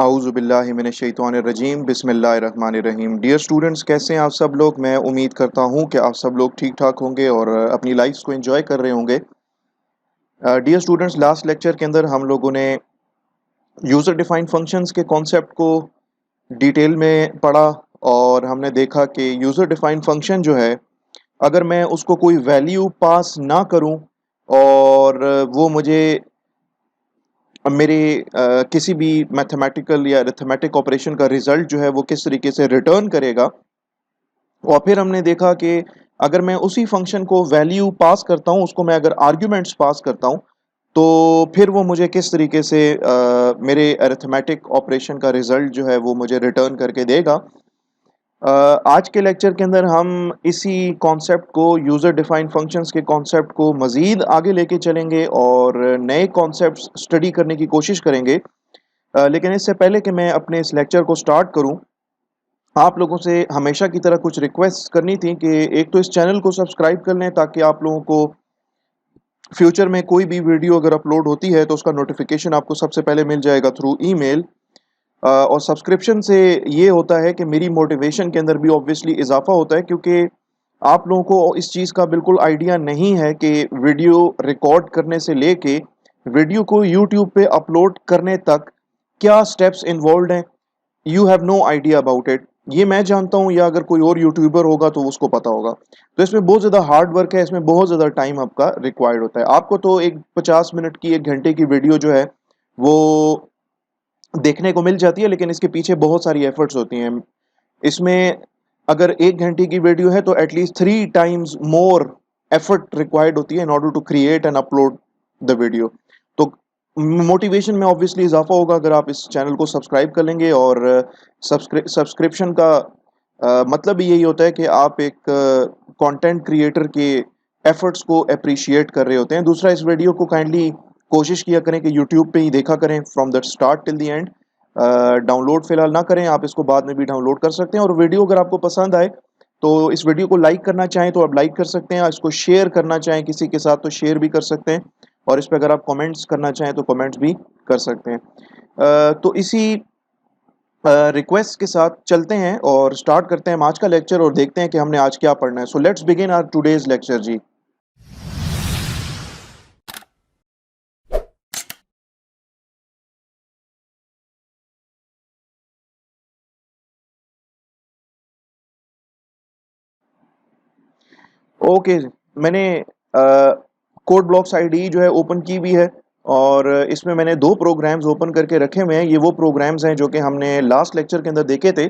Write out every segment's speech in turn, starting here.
आऊज़ुबिल्लाहि मिनश्शैतानिर्रजीम बिस्मिल्लाहिर्रहमानिर्रहीम। Dear students, कैसे हैं आप सब लोग। मैं उम्मीद करता हूं कि आप सब लोग ठीक ठाक होंगे और अपनी लाइफ्स को एंजॉय कर रहे होंगे। डियर स्टूडेंट्स, लास्ट लेक्चर के अंदर हम लोगों ने यूज़र डिफाइंड फंक्शंस के कॉन्सेप्ट को डिटेल में पढ़ा और हमने देखा कि यूज़र डिफाइंड फंक्शन जो है, अगर मैं उसको कोई वैल्यू पास ना करूं और वो मुझे मेरे किसी भी मैथमेटिकल या अरिथमेटिक ऑपरेशन का रिजल्ट जो है वो किस तरीके से रिटर्न करेगा। और फिर हमने देखा कि अगर मैं उसी फंक्शन को वैल्यू पास करता हूँ, उसको मैं अगर आर्ग्यूमेंट्स पास करता हूँ, तो फिर वो मुझे किस तरीके से मेरे अरिथमेटिक ऑपरेशन का रिजल्ट जो है वो मुझे रिटर्न करके देगा। आज के लेक्चर के अंदर हम इसी कॉन्सेप्ट को, यूज़र डिफाइंड फंक्शंस के कॉन्सेप्ट को मज़ीद आगे लेके चलेंगे और नए कॉन्सेप्ट्स स्टडी करने की कोशिश करेंगे। लेकिन इससे पहले कि मैं अपने इस लेक्चर को स्टार्ट करूं, आप लोगों से हमेशा की तरह कुछ रिक्वेस्ट करनी थी कि एक तो इस चैनल को सब्सक्राइब कर लें ताकि आप लोगों को फ्यूचर में कोई भी वीडियो अगर अपलोड होती है तो उसका नोटिफिकेशन आपको सबसे पहले मिल जाएगा थ्रू ईमेल। और सब्सक्रिप्शन से ये होता है कि मेरी मोटिवेशन के अंदर भी ऑब्वियसली इजाफा होता है, क्योंकि आप लोगों को इस चीज़ का बिल्कुल आइडिया नहीं है कि वीडियो रिकॉर्ड करने से लेके वीडियो को यूट्यूब पे अपलोड करने तक क्या स्टेप्स इन्वॉल्व हैं। You have no idea about it. ये मैं जानता हूँ या अगर कोई और यूट्यूबर होगा तो उसको पता होगा। तो इसमें बहुत ज़्यादा हार्ड वर्क है, इसमें बहुत ज़्यादा टाइम आपका रिक्वायर्ड होता है। आपको तो एक 50 मिनट की, 1 घंटे की वीडियो जो है वो देखने को मिल जाती है, लेकिन इसके पीछे बहुत सारी एफर्ट्स होती हैं। इसमें अगर 1 घंटे की वीडियो है तो at least 3 times more effort required होती है in order to create and upload the video. तो मोटिवेशन में ऑब्वियसली इजाफा होगा अगर आप इस चैनल को सब्सक्राइब कर लेंगे। और सब्सक्रिप्शन का मतलब ही यही होता है कि आप एक कंटेंट क्रिएटर के एफर्ट्स को अप्रिशिएट कर रहे होते हैं। दूसरा, इस वीडियो को काइंडली कोशिश किया करें कि यूट्यूब पे ही देखा करें from the start till the end. Download फिलहाल ना करें, आप इसको बाद में भी डाउनलोड कर सकते हैं। और वीडियो अगर आपको पसंद आए तो इस वीडियो को लाइक करना चाहें तो आप लाइक कर सकते हैं, इसको शेयर करना चाहें किसी के साथ तो शेयर भी कर सकते हैं, और इस पर अगर आप कमेंट्स करना चाहें तो कमेंट्स भी कर सकते हैं। तो इसी रिक्वेस्ट के साथ चलते हैं और स्टार्ट करते हैं आज का लेक्चर और देखते हैं कि हमने आज क्या पढ़ना है। So let's begin our today's lecture जी। ओके, मैंने कोड ब्लॉक्स आईडी जो है ओपन की भी है और इसमें मैंने 2 प्रोग्राम्स ओपन करके रखे हुए हैं। ये वो प्रोग्राम्स हैं जो कि हमने लास्ट लेक्चर के अंदर देखे थे।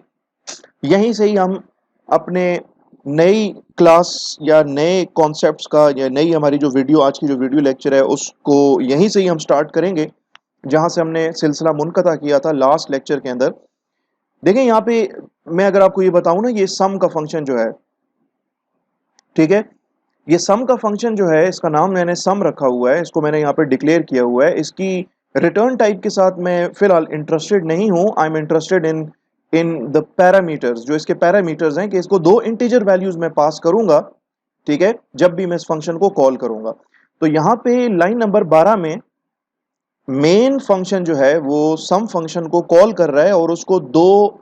यहीं से ही हम अपने नई क्लास या नए कॉन्सेप्ट्स का या नई हमारी जो वीडियो, आज की जो वीडियो लेक्चर है, उसको यहीं से ही हम स्टार्ट करेंगे जहां से हमने सिलसिला मुनक़ता किया था लास्ट लेक्चर के अंदर। देखें यहाँ पे मैं अगर आपको ये बताऊं ना, ये सम का फंक्शन जो है, ठीक है, ये सम का फंक्शन जो है, इसका नाम मैंने सम रखा हुआ है, इसको मैंने यहाँ पे डिक्लेयर किया हुआ है। इसकी रिटर्न टाइप के साथ मैं फिलहाल इंटरेस्टेड नहीं हूं। I am interested in in the parameters. जो इसके पैरामीटर्स हैं कि इसको 2 इंटीजर वैल्यूज में पास करूंगा, ठीक है, जब भी मैं इस फंक्शन को कॉल करूंगा। तो यहाँ पे लाइन नंबर 12 में मेन फंक्शन जो है वो सम फंक्शन को कॉल कर रहा है और उसको दो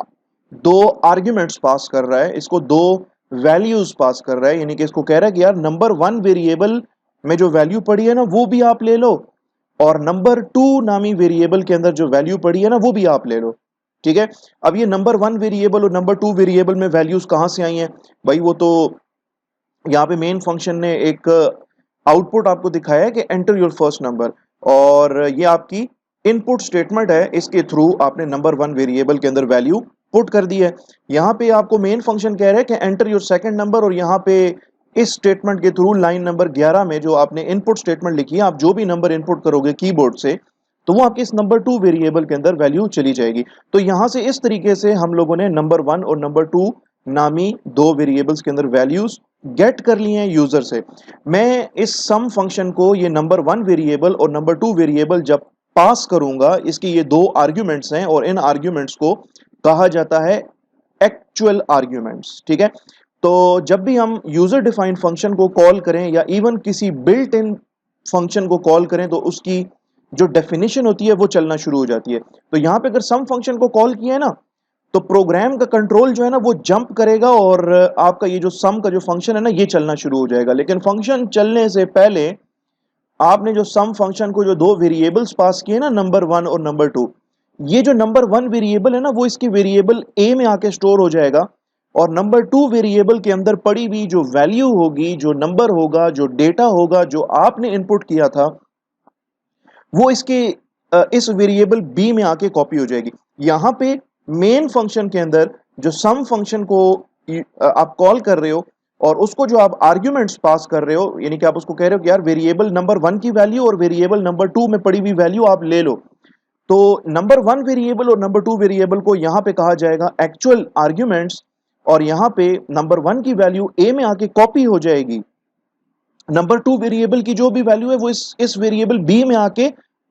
दो आर्ग्यूमेंट्स पास कर रहा है, इसको 2 वैल्यूज पास कर रहा है। यानी कि इसको कह रहा है कि यार नंबर 1 वेरिएबल में जो वैल्यू पड़ी है ना वो भी आप ले लो, और नंबर 2 नामी वेरिएबल के अंदर जो वैल्यू पड़ी है ना वो भी आप ले लो, ठीक है। अब ये नंबर 1 वेरिएबल और नंबर 2 वेरिएबल में वैल्यूज कहां से आई हैं भाई? वो तो यहाँ पे मेन फंक्शन ने एक आउटपुट आपको दिखाया है कि एंटर योर फर्स्ट नंबर, और ये आपकी इनपुट स्टेटमेंट है। इसके थ्रू आपने नंबर 1 वेरिएबल के अंदर वैल्यू पुट कर दी है। यहाँ पे आपको मेन फंक्शन कह रहा है कि एंटर योर सेकंड नंबर, और यहाँ पे इस स्टेटमेंट के थ्रू लाइन नंबर 11 में जो आपने इनपुट स्टेटमेंट लिखी है, आप जो भी नंबर इनपुट करोगे कीबोर्ड से तो वो आपके इस नंबर 2 वेरिएबल के अंदर वैल्यू चली जाएगी। तो यहां से इस तरीके से हम लोगों ने नंबर 1 और नंबर 2 नामी 2 वेरिएबल्स के अंदर वैल्यूज गेट कर ली हैं यूजर से। मैं इस सम फंक्शन को, ये नंबर 1 वेरिएबल और नंबर 2 वेरिएबल जब पास करूंगा, इसके ये 2 आर्ग्यूमेंट्स हैं और इन आर्ग्यूमेंट्स को कहा जाता है एक्चुअल आर्ग्यूमेंट्स, ठीक है। तो जब भी हम यूजर डिफाइंड फंक्शन को कॉल करें या इवन किसी बिल्ट इन फंक्शन को कॉल करें तो उसकी जो डेफिनेशन होती है वो चलना शुरू हो जाती है। तो यहाँ पे अगर सम फंक्शन को कॉल किया है ना, तो प्रोग्राम का कंट्रोल जो है ना वो जंप करेगा और आपका ये जो सम का जो फंक्शन है ना ये चलना शुरू हो जाएगा। लेकिन फंक्शन चलने से पहले आपने जो सम फंक्शन को जो दो वेरिएबल्स पास किए ना, नंबर 1 और नंबर 2, ये जो नंबर 1 वेरिएबल है ना वो इसकी वेरिएबल ए में आके स्टोर हो जाएगा, और नंबर 2 वेरिएबल के अंदर पड़ी हुई जो वैल्यू होगी, जो नंबर होगा, जो डेटा होगा, जो आपने इनपुट किया था, वो इसके इस वेरिएबल बी में आके कॉपी हो जाएगी। यहाँ पे मेन फंक्शन के अंदर जो सम फंक्शन को आप कॉल कर रहे हो और उसको जो आप आर्ग्यूमेंट्स पास कर रहे हो, यानी कि आप उसको कह रहे हो कि यार वेरिएबल नंबर 1 की वैल्यू और वेरिएबल नंबर 2 में पड़ी हुई वैल्यू आप ले लो। तो नंबर 1 वेरिएबल और नंबर 2 वेरिएबल को यहाँ पे कहा जाएगा एक्चुअल आर्ग्यूमेंट्स, और यहाँ पे नंबर 1 की वैल्यू ए में आके कॉपी हो जाएगी। नंबर 2 वेरिएबल की जो भी वैल्यू है वो इस वेरिएबल बी में आके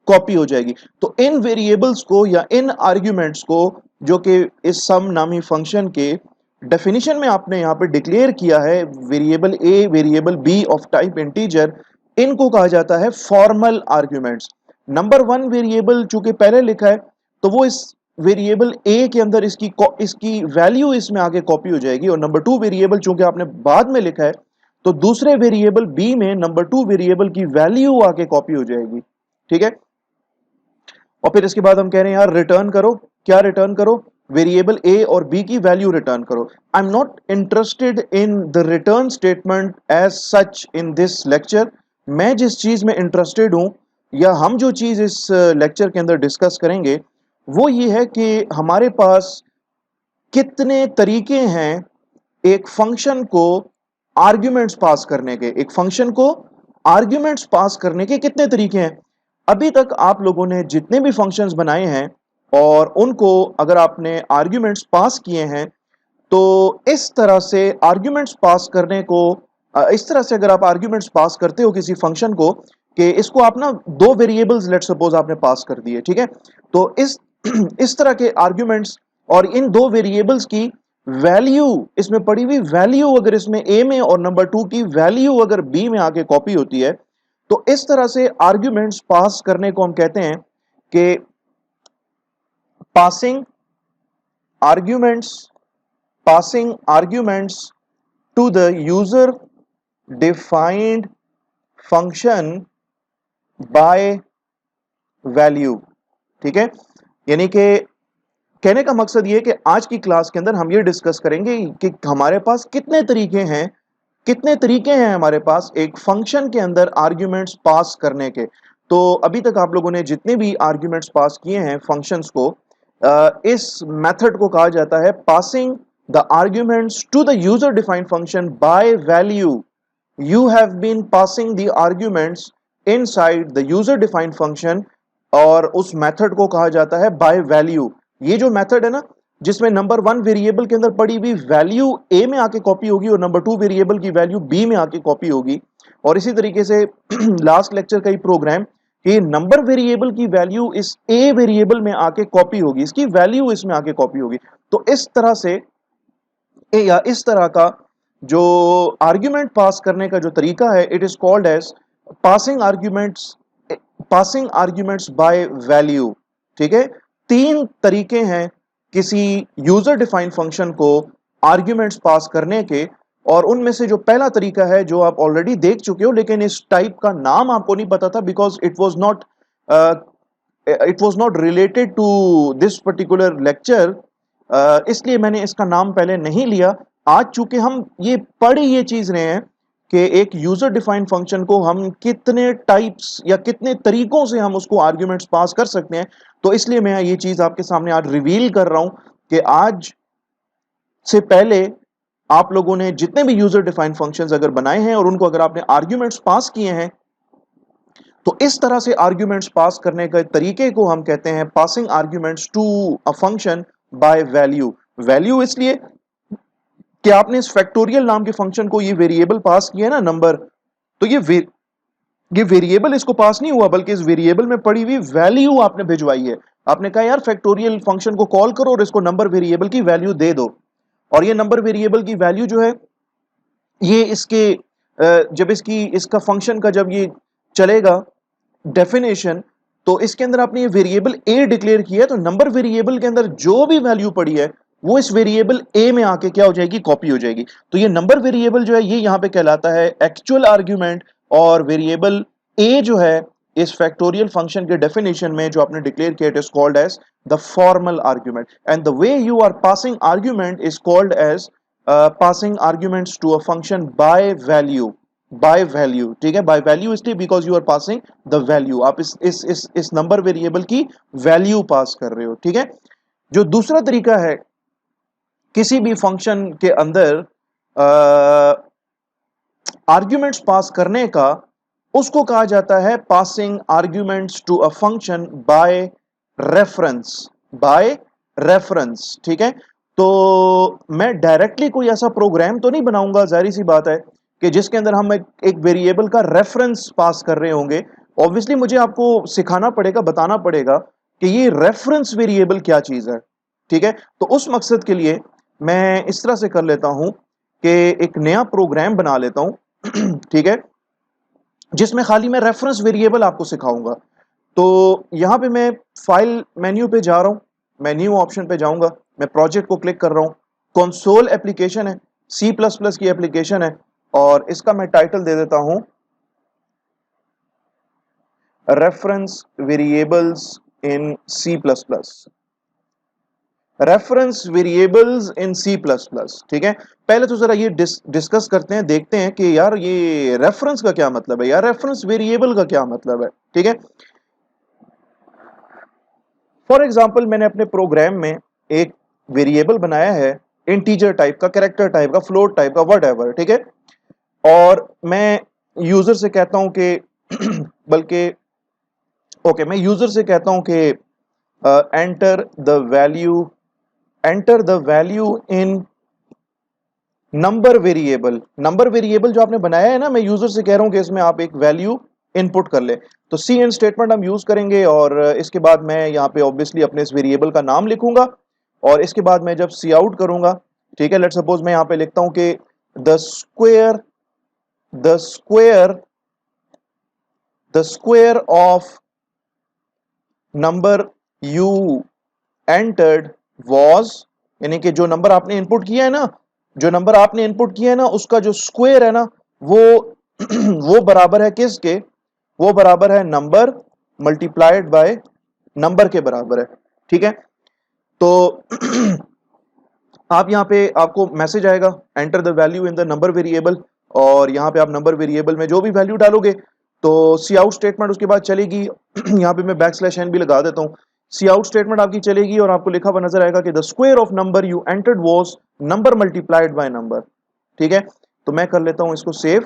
कॉपी हो जाएगी। तो इन वेरिएबल्स को या इन आर्ग्यूमेंट्स को जो कि इस सम नामी फंक्शन के डेफिनेशन में आपने यहाँ पे डिक्लेयर किया है, variable A, variable B of type integer, इनको कहा जाता है फॉर्मल आर्ग्यूमेंट्स। नंबर 1 वेरिएबल चूंकि पहले लिखा है तो वो इस वेरिएबल ए के अंदर इसकी वैल्यू इसमें आगे कॉपी हो जाएगी, और नंबर 2 वेरिएबल चूंकि आपने बाद में लिखा है तो दूसरे वेरिएबल बी में नंबर 2 वेरिएबल की वैल्यू आके कॉपी हो जाएगी। ठीक है, और फिर इसके बाद हम कह रहे हैं यार रिटर्न करो। क्या रिटर्न करो? वेरिएबल ए और बी की वैल्यू रिटर्न करो। I am not interested in the return statement as such in this lecture. मैं जिस चीज में इंटरेस्टेड हूं, या हम जो चीज इस लेक्चर के अंदर डिस्कस करेंगे, वो ये है कि हमारे पास कितने तरीके हैं एक फंक्शन को आर्ग्यूमेंट्स पास करने के। एक फंक्शन को आर्ग्यूमेंट्स पास करने के कितने तरीके हैं। अभी तक आप लोगों ने जितने भी फंक्शंस बनाए हैं और उनको अगर आपने आर्ग्यूमेंट्स पास किए हैं, तो इस तरह से आर्ग्यूमेंट्स पास करने को, इस तरह से अगर आप आर्ग्यूमेंट्स पास करते हो किसी फंक्शन को, कि इसको आप ना दो वेरिएबल्स लेट सपोज आपने पास कर दिए, ठीक है, तो इस इस तरह के आर्ग्यूमेंट्स और इन दो वेरिएबल्स की वैल्यू, इसमें पड़ी हुई वैल्यू अगर इसमें ए में और नंबर 2 की वैल्यू अगर बी में आके कॉपी होती है, तो इस तरह से आर्ग्यूमेंट्स पास करने को हम कहते हैं कि passing arguments, passing arguments to the user defined function by value। ठीक है, यानी कि कहने का मकसद ये है कि आज की क्लास के अंदर हम ये डिस्कस करेंगे कि हमारे पास कितने तरीके हैं, कितने तरीके हैं हमारे पास एक फंक्शन के अंदर आर्ग्यूमेंट्स पास करने के। तो अभी तक आप लोगों ने जितने भी आर्ग्यूमेंट्स पास किए हैं फंक्शंस को, इस मेथड को कहा जाता है passing the arguments to the user defined function by value। you have been passing the arguments inside the user defined function, और उस मेथड को कहा जाता है by value। ये जो मेथड है ना, जिसमें नंबर 1 वेरिएबल के अंदर पड़ी हुई वैल्यू ए में आके कॉपी होगी और नंबर 2 वेरिएबल की वैल्यू बी में आके कॉपी होगी, और इसी तरीके से लास्ट लेक्चर का ही प्रोग्राम कि नंबर वेरिएबल की वैल्यू इस ए वेरिएबल में आके कॉपी होगी, इसकी वैल्यू इसमें आके कॉपी होगी। तो इस तरह से या इस तरह का जो आर्ग्यूमेंट पास करने का जो तरीका है, it is called as passing arguments, passing arguments by value. ठीक है, 3 तरीके हैं किसी यूजर डिफाइंड फंक्शन को आर्ग्यूमेंट्स पास करने के, और उनमें से जो पहला तरीका है जो आप ऑलरेडी देख चुके हो, लेकिन इस टाइप का नाम आपको नहीं पता था because it was not related to this particular lecture, इसलिए मैंने इसका नाम पहले नहीं लिया। आज चूंकि हम ये पढ़ ये चीज रहे हैं कि एक यूजर डिफाइंड फंक्शन को हम कितने टाइप्स या कितने तरीकों से हम उसको आर्ग्यूमेंट्स पास कर सकते हैं, तो इसलिए मैं ये चीज आपके सामने आज रिवील कर रहा हूं कि आज से पहले आप लोगों ने जितने भी यूजर डिफाइंड फंक्शंस अगर बनाए हैं और उनको अगर आपने आर्ग्यूमेंट्स पास किए हैं, तो इस तरह से आर्ग्यूमेंट्स पास करने के तरीके को हम कहते हैं passing arguments to a function by value. Value इसलिए कि आपने इस फैक्टोरियल नाम के फंक्शन को ये वेरिएबल पास किया ना नंबर, तो ये वेरिएबल इसको पास नहीं हुआ, बल्कि इस वेरिएबल में पड़ी हुई वैल्यू आपने भिजवाई है। आपने कहा यार फैक्टोरियल फंक्शन को कॉल करो और इसको नंबर वेरिएबल की वैल्यू दे दो, और ये नंबर वेरिएबल की वैल्यू जो है ये इसके जब इसका फंक्शन का जब ये चलेगा डेफिनेशन, तो इसके अंदर आपने ये वेरिएबल ए डिक्लेयर किया है, तो नंबर वेरिएबल के अंदर जो भी वैल्यू पड़ी है वो इस वेरिएबल ए में आके क्या हो जाएगी, कॉपी हो जाएगी। तो ये नंबर वेरिएबल जो है ये यहां पे कहलाता है एक्चुअल आर्ग्यूमेंट, और वेरिएबल ए जो है इस फैक्टोरियल फंक्शन के डेफिनेशन में जो आपने डिक्लेयर किया, it is called as the formal argument, and the way you are passing argument is called as passing arguments to a function by value, by value, ठीक है। बाय वैल्यू इसलिए because you are passing the value, आप इस number variable की value pass कर रहे हो, ठीक है। जो दूसरा तरीका है किसी भी फंक्शन के अंदर आर्ग्यूमेंट्स पास करने का, उसको कहा जाता है passing arguments to a function by reference, by reference, ठीक है। तो मैं डायरेक्टली कोई ऐसा प्रोग्राम तो नहीं बनाऊंगा, जाहिर सी बात है कि जिसके अंदर हम एक वेरिएबल का रेफरेंस पास कर रहे होंगे। ऑब्वियसली मुझे आपको सिखाना पड़ेगा, बताना पड़ेगा कि ये रेफरेंस वेरिएबल क्या चीज है, ठीक है। तो उस मकसद के लिए मैं इस तरह से कर लेता हूं कि एक नया प्रोग्राम बना लेता हूं ठीक है, जिसमें खाली मैं रेफरेंस वेरिएबल आपको सिखाऊंगा। तो यहां पे मैं फाइल मेन्यू पे जा रहा हूं, मैं न्यू ऑप्शन पे जाऊंगा, मैं प्रोजेक्ट को क्लिक कर रहा हूं, कंसोल एप्लीकेशन है, सी प्लस प्लस की एप्लीकेशन है, और इसका मैं टाइटल दे देता हूं reference variables in C plus plus, reference variables in C plus plus, ठीक है। पहले तो जरा ये डिस्कस करते हैं, देखते हैं कि यार ये रेफरेंस का क्या मतलब है, यार रेफरेंस वेरिएबल का क्या मतलब है, ठीक है। फॉर एग्जांपल मैंने अपने प्रोग्राम में एक वेरिएबल बनाया है, इंटीजर टाइप का, कैरेक्टर टाइप का, फ्लोट टाइप का, व्हाटएवर, ठीक है। और मैं यूजर से कहता हूं कि बल्कि ओके, मैं यूजर से कहता हूं कि enter the value, enter the value in number variable. Number variable जो आपने बनाया है ना, मैं यूजर से कह रहा हूं कि इसमें आप एक वैल्यू इनपुट कर ले। तो सी एंड स्टेटमेंट हम यूज करेंगे, और इसके बाद मैं यहाँ पे ऑब्वियसली अपने इस वेरिएबल का नाम लिखूंगा, और इसके बाद मैं जब सी आउट करूंगा, ठीक है, लेट सपोज मैं यहाँ पे लिखता हूं कि the square, the square, the square of number you entered was, यानी कि जो नंबर आपने इनपुट किया है ना, जो नंबर आपने इनपुट किया है ना, उसका जो स्क्वायर है ना, वो वो बराबर है किसके, वो बराबर है नंबर मल्टीप्लाइड बाय नंबर के बराबर है, ठीक है। तो आप यहाँ पे आपको मैसेज आएगा enter the value in the number variable, और यहाँ पे आप नंबर वेरिएबल में जो भी वैल्यू डालोगे तो सी आउट स्टेटमेंट उसके बाद चलेगी यहाँ पे मैं बैकस्लैश n भी लगा देता हूँ, सी आउट स्टेटमेंट आपकी चलेगी, और आपको लिखा हुआ नजर आएगा कि the square of number you entered was number multiplied by number, ठीक है। तो मैं कर लेता हूँ इसको सेव,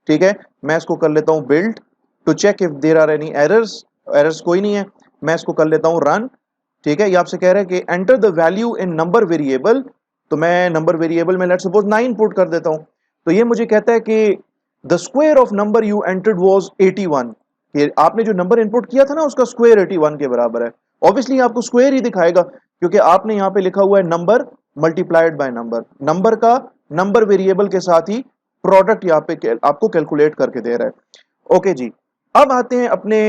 ठीक है। मैं इसको कर लेता हूँ build to check if there are any errors, errors कोई नहीं है। मैं इसको कर लेता हूँ रन, ठीक है। ये आपसे कह रहा है कि enter the value in number variable, तो मैं नंबर वेरिएबल में लेट सपोज 9 पुट कर देता हूँ। तो ये मुझे कहता है कि the square of number you entered was 81, ये आपने जो नंबर इनपुट किया था ना उसका स्क्वायर 81 के बराबर है। ऑब्वियसली आपको स्क्वायर ही दिखाएगा क्योंकि आपने यहाँ पे लिखा हुआ है number multiplied by number, number का नंबर वेरिएबल के साथ ही प्रोडक्ट यहाँ पे आपको कैलकुलेट करके दे रहा है। ओके जी, अब आते हैं अपने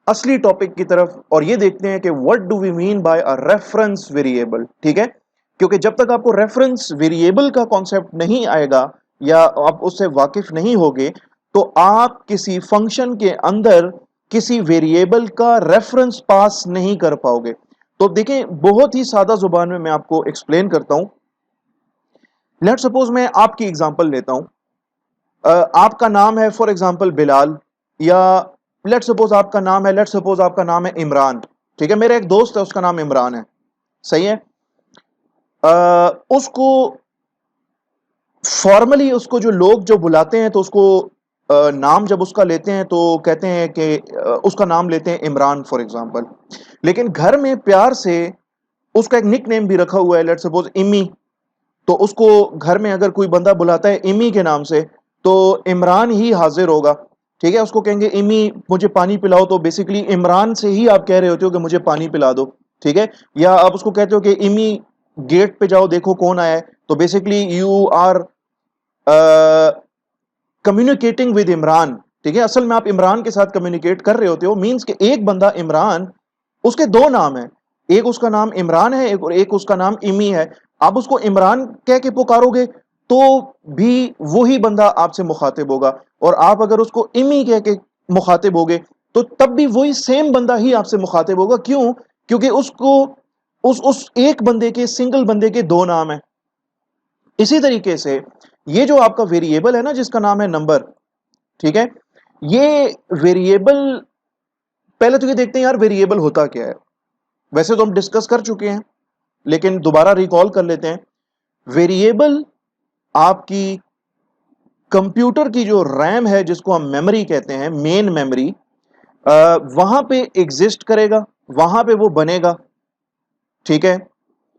असली टॉपिक की तरफ, और ये देखते हैं कि what do we mean by a reference variable, ठीक है। क्योंकि जब तक आपको रेफरेंस वेरिएबल का कॉन्सेप्ट नहीं आएगा या आप उससे वाकिफ नहीं होगे, तो आप किसी फंक्शन के अंदर किसी वेरिएबल का रेफरेंस पास नहीं कर पाओगे। तो देखें, बहुत ही सादा जुबान में मैं आपको एक्सप्लेन करता हूं। लेट सपोज मैं आपकी एग्जांपल लेता हूं, आपका नाम है फॉर एग्जांपल बिलाल, या लेट सपोज आपका नाम है, लेट सपोज आपका नाम है इमरान, ठीक है। मेरा एक दोस्त है उसका नाम इमरान है, सही है। उसको फॉर्मली उसको जो लोग जो बुलाते हैं तो उसको नाम जब उसका लेते हैं तो कहते हैं कि उसका नाम लेते हैं इमरान फॉर एग्जांपल। लेकिन घर में प्यार से उसका एक निक नेम भी रखा हुआ है, लेट सपोज इमी। तो उसको घर में अगर कोई बंदा बुलाता है इमी के नाम से तो इमरान ही हाजिर होगा, ठीक है। उसको कहेंगे इमी मुझे पानी पिलाओ, तो बेसिकली इमरान से ही आप कह रहे होते हो कि मुझे पानी पिला दो, ठीक है। या आप उसको कहते हो कि इमी गेट पे जाओ देखो कौन आया है, तो basically you are communicating with Imran, ठीक है, असल में आप इमरान के साथ कम्युनिकेट कर रहे होते हो, मींस कि एक बंदा इमरान, उसके दो नाम है, एक उसका नाम इमरान है, एक उसका नाम इमी है। आप उसको इमरान कह के पुकारोगे तो भी वही बंदा आपसे मुखातिब होगा, और आप अगर उसको इमी कह के मुखातिब होगे तो तब भी वही सेम बंदा ही आपसे मुखातिब होगा। क्यों? क्योंकि उसको उस एक बंदे के, सिंगल बंदे के दो नाम है। इसी तरीके से ये जो आपका वेरिएबल है ना, जिसका नाम है नंबर, ठीक है, ये वेरिएबल, पहले तो ये देखते हैं यार वेरिएबल होता क्या है। वैसे तो हम डिस्कस कर चुके हैं, लेकिन दोबारा रिकॉल कर लेते हैं। वेरिएबल आपकी कंप्यूटर की जो रैम है, जिसको हम मेमोरी कहते हैं, मेन मेमोरी, वहां पे एग्जिस्ट करेगा, वहां पे वो बनेगा, ठीक है।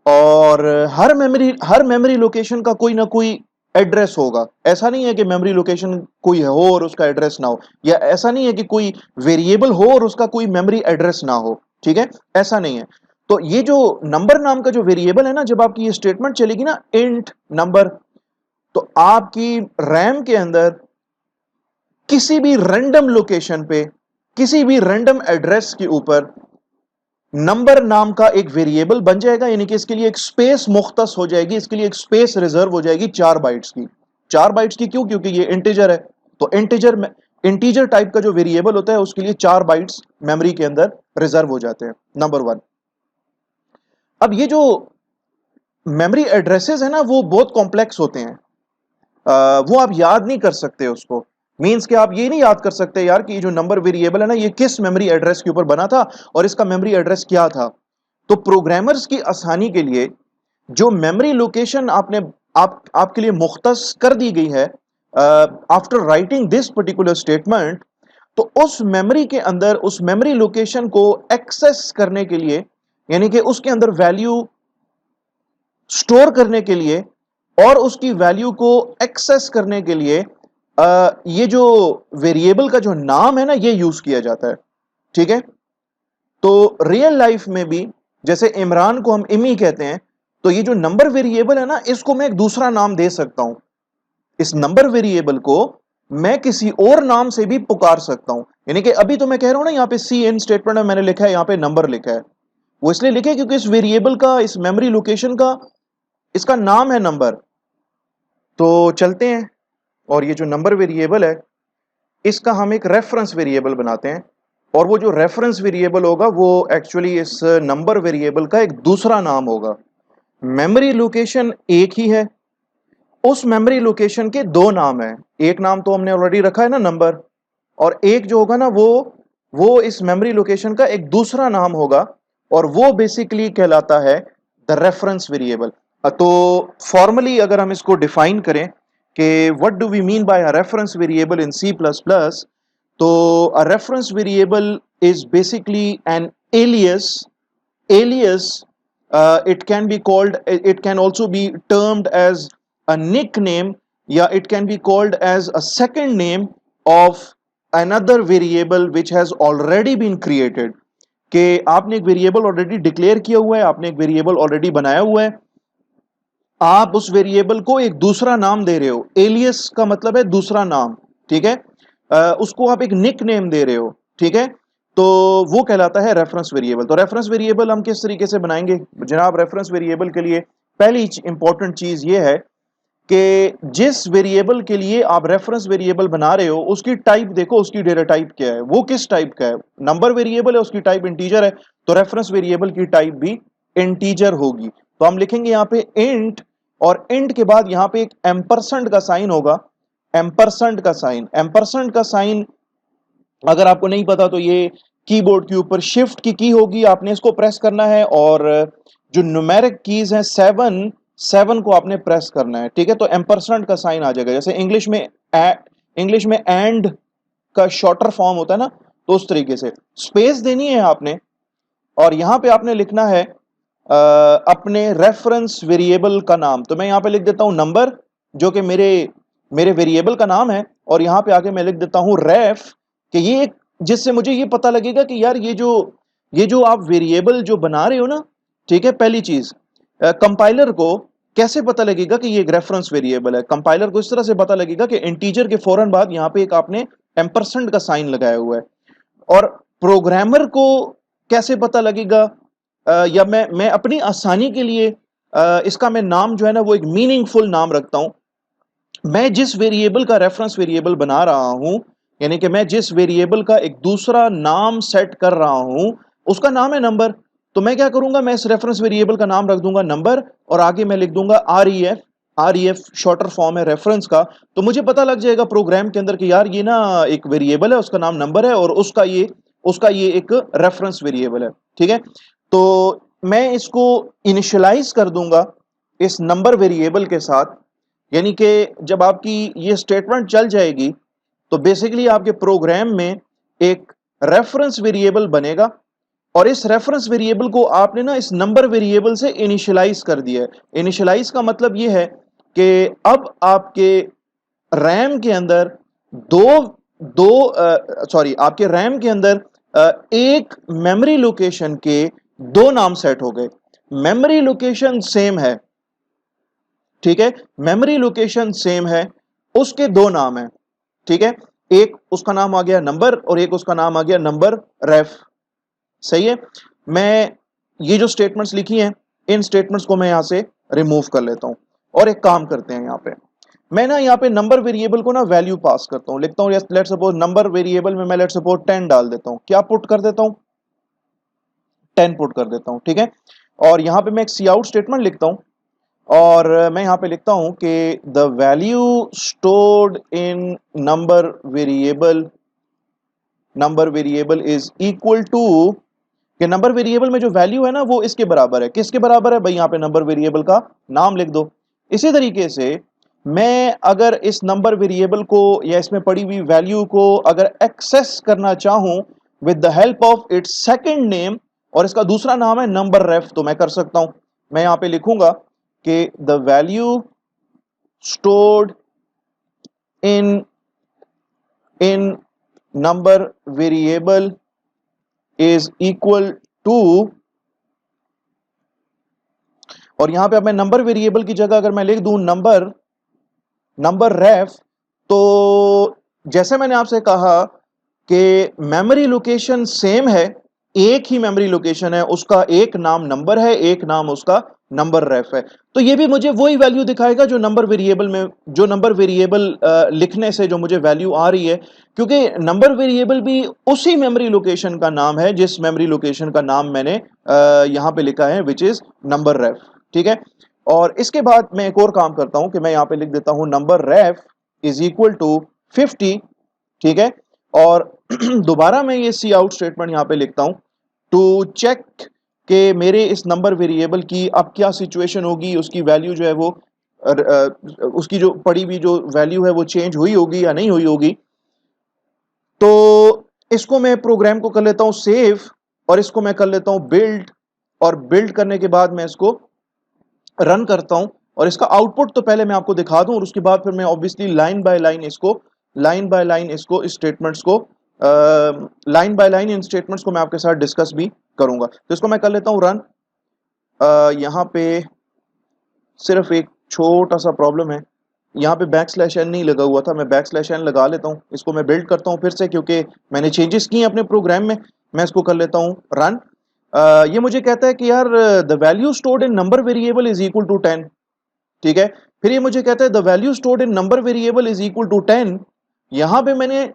और हर मेमोरी लोकेशन का कोई ना कोई एड्रेस होगा। ऐसा नहीं है कि मेमोरी लोकेशन कोई हो और उसका एड्रेस ना हो, या ऐसा नहीं है कि कोई वेरिएबल हो और उसका कोई मेमोरी एड्रेस ना हो, ठीक है, ऐसा नहीं है। तो ये जो नंबर नाम का जो वेरिएबल है ना, जब आपकी ये स्टेटमेंट चलेगी ना, इंट नंबर, तो आपकी रैम के अंदर किसी भी रैंडम लोकेशन पे, किसी भी रैंडम एड्रेस के ऊपर नंबर नाम का एक वेरिएबल बन जाएगा, यानी कि इसके लिए एक स्पेस मुख्तस हो जाएगी, इसके लिए एक स्पेस रिजर्व हो जाएगी 4 बाइट्स की। 4 बाइट्स की क्यों? क्योंकि ये इंटीजर है, तो इंटीजर में, इंटीजर टाइप का जो वेरिएबल होता है उसके लिए 4 बाइट्स मेमोरी के अंदर रिजर्व हो जाते हैं, नंबर 1। अब ये जो मेमोरी एड्रेसेस है ना, वो बहुत कॉम्प्लेक्स होते हैं, वो आप याद नहीं कर सकते उसको। मींस कि आप ये नहीं याद कर सकते यार कि ये जो नंबर वेरिएबल है ना, ये किस मेमोरी एड्रेस के ऊपर बना था और इसका मेमोरी एड्रेस क्या था। तो प्रोग्रामर्स की आसानी के लिए जो मेमोरी लोकेशन आपके लिए मुख्तस कर दी गई है after writing this particular statement, तो उस मेमोरी के अंदर उस मेमोरी लोकेशन को एक्सेस करने के लिए, यानी कि उसके अंदर वैल्यू स्टोर करने के लिए और उसकी वैल्यू को एक्सेस करने के लिए ये जो वेरिएबल का जो नाम है ना, ये यूज किया जाता है, ठीक है। तो रियल लाइफ में भी जैसे इमरान को हम इमी कहते हैं, तो ये जो नंबर वेरिएबल है ना, इसको मैं एक दूसरा नाम दे सकता हूं। इस नंबर वेरिएबल को मैं किसी और नाम से भी पुकार सकता हूं। यानी कि अभी तो मैं कह रहा हूं ना, यहां पे सी इन स्टेटमेंट में मैंने लिखा है, यहां पे नंबर लिखा है, वो इसलिए लिखे क्योंकि इस वेरिएबल का, इस मेमोरी लोकेशन का, इसका नाम है नंबर। तो चलते हैं, और ये जो नंबर वेरिएबल है, इसका हम एक रेफरेंस वेरिएबल बनाते हैं, और वो जो रेफरेंस वेरिएबल होगा वो एक्चुअली इस नंबर वेरिएबल का एक दूसरा नाम होगा। मेमोरी लोकेशन एक ही है, उस मेमोरी लोकेशन के दो नाम है। एक नाम तो हमने ऑलरेडी रखा है ना, नंबर, और एक जो होगा ना, वो इस मेमोरी लोकेशन का एक दूसरा नाम होगा, और वो बेसिकली कहलाता है द रेफरेंस वेरिएबल। तो फॉर्मली अगर हम इसको डिफाइन करें कि what do we mean by a reference variable in C plus plus, तो a reference variable is basically an alias. It can be called, it can also be termed as a nickname, या it can be called as a second name of another variable which has already been created। कि आपने एक variable already declare किया हुआ है, आपने एक variable already बनाया हुआ है, आप उस वेरिएबल को एक दूसरा नाम दे रहे हो। एलियस का मतलब है दूसरा नाम, ठीक है। उसको आप एक निक नेम दे रहे हो, ठीक है, तो वो कहलाता है रेफरेंस वेरिएबल। तो रेफरेंस वेरिएबल हम किस तरीके से बनाएंगे जनाब? रेफरेंस वेरिएबल के लिए पहली इंपॉर्टेंट चीज ये है कि जिस वेरिएबल के लिए आप रेफरेंस वेरिएबल बना रहे हो, उसकी टाइप देखो, उसकी डेटा टाइप क्या है, वो किस टाइप का है। नंबर वेरिएबल है, उसकी टाइप इंटीजर है, तो रेफरेंस वेरिएबल की टाइप भी इंटीजर होगी। तो हम लिखेंगे यहाँ पे इंट, और इंट के बाद यहाँ पे एक एम्परसेंड का साइन होगा। एम्परसेंड का साइन, एम्परसेंड का साइन अगर आपको नहीं पता तो ये कीबोर्ड के ऊपर शिफ्ट की होगी, आपने इसको प्रेस करना है, और जो न्यूमेरिक कीज हैं 7 को आपने प्रेस करना है, ठीक है। तो एम्परसेंड का साइन आ जाएगा, जैसे इंग्लिश में एंड का शॉर्टर फॉर्म होता है ना, तो उस तरीके से स्पेस देनी है आपने, और यहां पे आपने लिखना है अपने रेफरेंस वेरिएबल का नाम। तो मैं यहां पे लिख देता हूं नंबर, जो कि मेरे वेरिएबल का नाम है, और यहां पे आके मैं लिख देता हूं रेफ, कि ये एक, जिससे मुझे ये पता लगेगा कि यार ये जो आप वेरिएबल जो बना रहे हो ना, ठीक है। पहली चीज, कंपाइलर को कैसे पता लगेगा कि ये एक रेफरेंस वेरिएबल है? कंपाइलर को इस तरह से पता लगेगा कि इंटीजर के फौरन बाद यहां पे एक आपने एम्परसेंड का साइन लगाया हुआ है। और प्रोग्रामर को कैसे पता लगेगा, या मैं अपनी आसानी के लिए इसका मैं नाम जो है ना वो एक मीनिंगफुल नाम रखता हूं। मैं जिस वेरिएबल का रेफरेंस वेरिएबल बना रहा हूं, यानी कि मैं जिस वेरिएबल का एक दूसरा नाम सेट कर रहा हूं, उसका नाम है नंबर। तो मैं क्या करूंगा, मैं इस रेफरेंस वेरिएबल का नाम रख दूंगा नंबर, और आगे मैं लिख दूंगा REF। REF शॉर्टर फॉर्म है रेफरेंस का। तो मुझे पता लग जाएगा प्रोग्राम के अंदर कि यार ये ना एक वेरिएबल है, उसका नाम नंबर है, और उसका ये एक रेफरेंस वेरिएबल है। ठीक है, तो मैं इसको इनिशियलाइज कर दूंगा इस नंबर वेरिएबल के साथ। यानी कि जब आपकी ये स्टेटमेंट चल जाएगी तो बेसिकली आपके प्रोग्राम में एक रेफरेंस वेरिएबल बनेगा, और इस रेफरेंस वेरिएबल को आपने ना इस नंबर वेरिएबल से इनिशियलाइज कर दिया है। इनिशियलाइज का मतलब ये है कि अब आपके रैम के अंदर दो दो सॉरी आपके रैम के अंदर एक मेमोरी लोकेशन के दो नाम सेट हो गए। मेमोरी लोकेशन सेम है, ठीक है, मेमोरी लोकेशन सेम है, उसके दो नाम है। ठीक है, एक उसका नाम आ गया नंबर और एक उसका नाम आ गया नंबर रेफ। सही है, मैं ये जो स्टेटमेंट्स लिखी हैं इन स्टेटमेंट्स को मैं यहां से रिमूव कर लेता हूं, और एक काम करते हैं, यहां पे मैं ना यहां पे नंबर वेरिएबल को ना वैल्यू पास करता हूं, लिखता हूं लेट सपोज नंबर वेरिएबल में मैं लेट सपोज 10 डाल देता हूं। क्या पुट कर देता हूं, 10 पुट कर देता हूं। ठीक है, और यहां पे मैं एक सी आउट स्टेटमेंट लिखता हूं, और मैं यहां पे लिखता हूं कि the value stored in number variable is equal to, कि नंबर वेरिएबल में जो वैल्यू है ना वो इसके बराबर है। किसके बराबर है भाई, यहां पे नंबर वेरिएबल का नाम लिख दो। इसी तरीके से मैं अगर इस नंबर वेरिएबल को या इसमें पड़ी हुई वैल्यू को अगर एक्सेस करना चाहूं with the help of its second name, और इसका दूसरा नाम है नंबर रेफ, तो मैं कर सकता हूं। मैं यहां पे लिखूंगा कि the value stored in in number variable is equal to, और यहां पे अब मैं नंबर वेरिएबल की जगह अगर मैं लिख दूं नंबर रेफ, तो जैसे मैंने आपसे कहा कि मेमोरी लोकेशन सेम है, एक ही मेमोरी लोकेशन है, उसका एक नाम नंबर है, एक नाम उसका नंबर रेफ है। तो ये भी मुझे वही वैल्यू दिखाएगा जो नंबर वेरिएबल लिखने से जो मुझे वैल्यू आ रही है, क्योंकि नंबर वेरिएबल भी उसी मेमोरी लोकेशन का नाम है जिस मेमोरी लोकेशन का नाम मैंने यहां पे लिखा है, विच इज नंबर रेफ। ठीक है, और इसके बाद मैं एक और काम करता हूं कि मैं यहां पे लिख देता हूं number ref is equal to 50। ठीक है, और दोबारा मैं ये सी आउट स्टेटमेंट यहां पे लिखता हूं टू चेक कि मेरे इस नंबर वेरिएबल की अब क्या सिचुएशन होगी, उसकी वैल्यू जो है वो उसकी जो पड़ी हुई जो वैल्यू है वो चेंज हुई होगी या नहीं हुई होगी। तो इसको मैं प्रोग्राम को कर लेता हूं सेव, और इसको मैं कर लेता हूं बिल्ड, और बिल्ड करने के बाद मैं इसको रन करता हूं, और इसका आउटपुट तो पहले मैं आपको दिखा दूं, और उसके बाद फिर मैं ऑब्वियसली लाइन बाय लाइन इसको इस स्टेटमेंट्स को line by line in statements को मैं आपके साथ डिस्कस भी करूंगा। तो इसको मैं कर लेता हूं रन। यहां पे सिर्फ एक छोटा सा प्रॉब्लम है, यहाँ पे \n नहीं लगा हुआ था, मैं \n लगा लेता हूँ। इसको मैं बिल्ड करता हूँ फिर से, क्योंकि मैंने चेंजेस किए अपने प्रोग्राम में। मैं इसको कर लेता हूँ रन। ये मुझे कहता है कि यार the value stored in number variable is equal to 10। ठीक है, फिर ये मुझे कहता है the value stored in number variable is equal to 10। यहां पे मैंने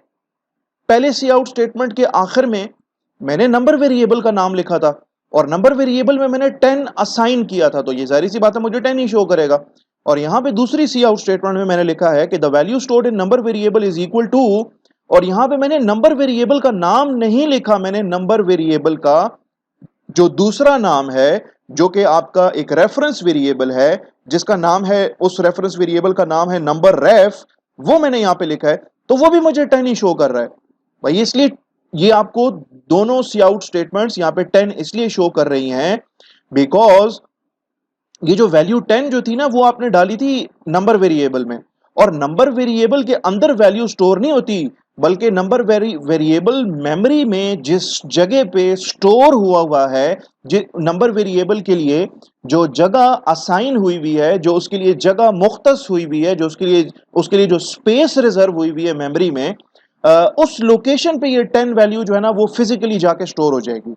पहले सी आउट स्टेटमेंट के आखिर में मैंने नंबर वेरिएबल का नाम लिखा था, और नंबर वेरिएबल में मैंने 10 असाइन किया था, तो ये जाहिर सी बात है मुझे 10 ही शो करेगा। और यहां पे दूसरी सी आउट स्टेटमेंट में मैंने लिखा है कि the value stored in number variable is equal to, और यहां पे मैंने नंबर वेरिएबल का नाम नहीं लिखा, मैंने नंबर वेरिएबल का जो दूसरा नाम है, जो कि आपका एक रेफरेंस वेरिएबल है, जिसका नाम है, उस रेफरेंस वेरिएबल का नाम है नंबर रेफ, वो मैंने यहां पे लिखा है, तो वो भी मुझे 10 ही शो कर रहा है भाई। इसलिए ये आपको दोनों सी आउट स्टेटमेंट्स यहां पे 10 इसलिए शो कर रही हैं बिकॉज ये जो वैल्यू 10 जो थी ना वो आपने डाली थी नंबर वेरिएबल में, और नंबर वेरिएबल के अंदर वैल्यू स्टोर नहीं होती, बल्कि नंबर वेरिएबल मेमोरी में जिस जगह पे स्टोर हुआ है, नंबर वेरिएबल के लिए जो जगह असाइन हुई है, जो उसके लिए जगह मुख्तस हुई है, जो उसके लिए जो स्पेस रिजर्व हुई है मेमोरी में, उस लोकेशन पे ये 10 वैल्यू जो है ना वो फिजिकली जाके स्टोर हो जाएगी।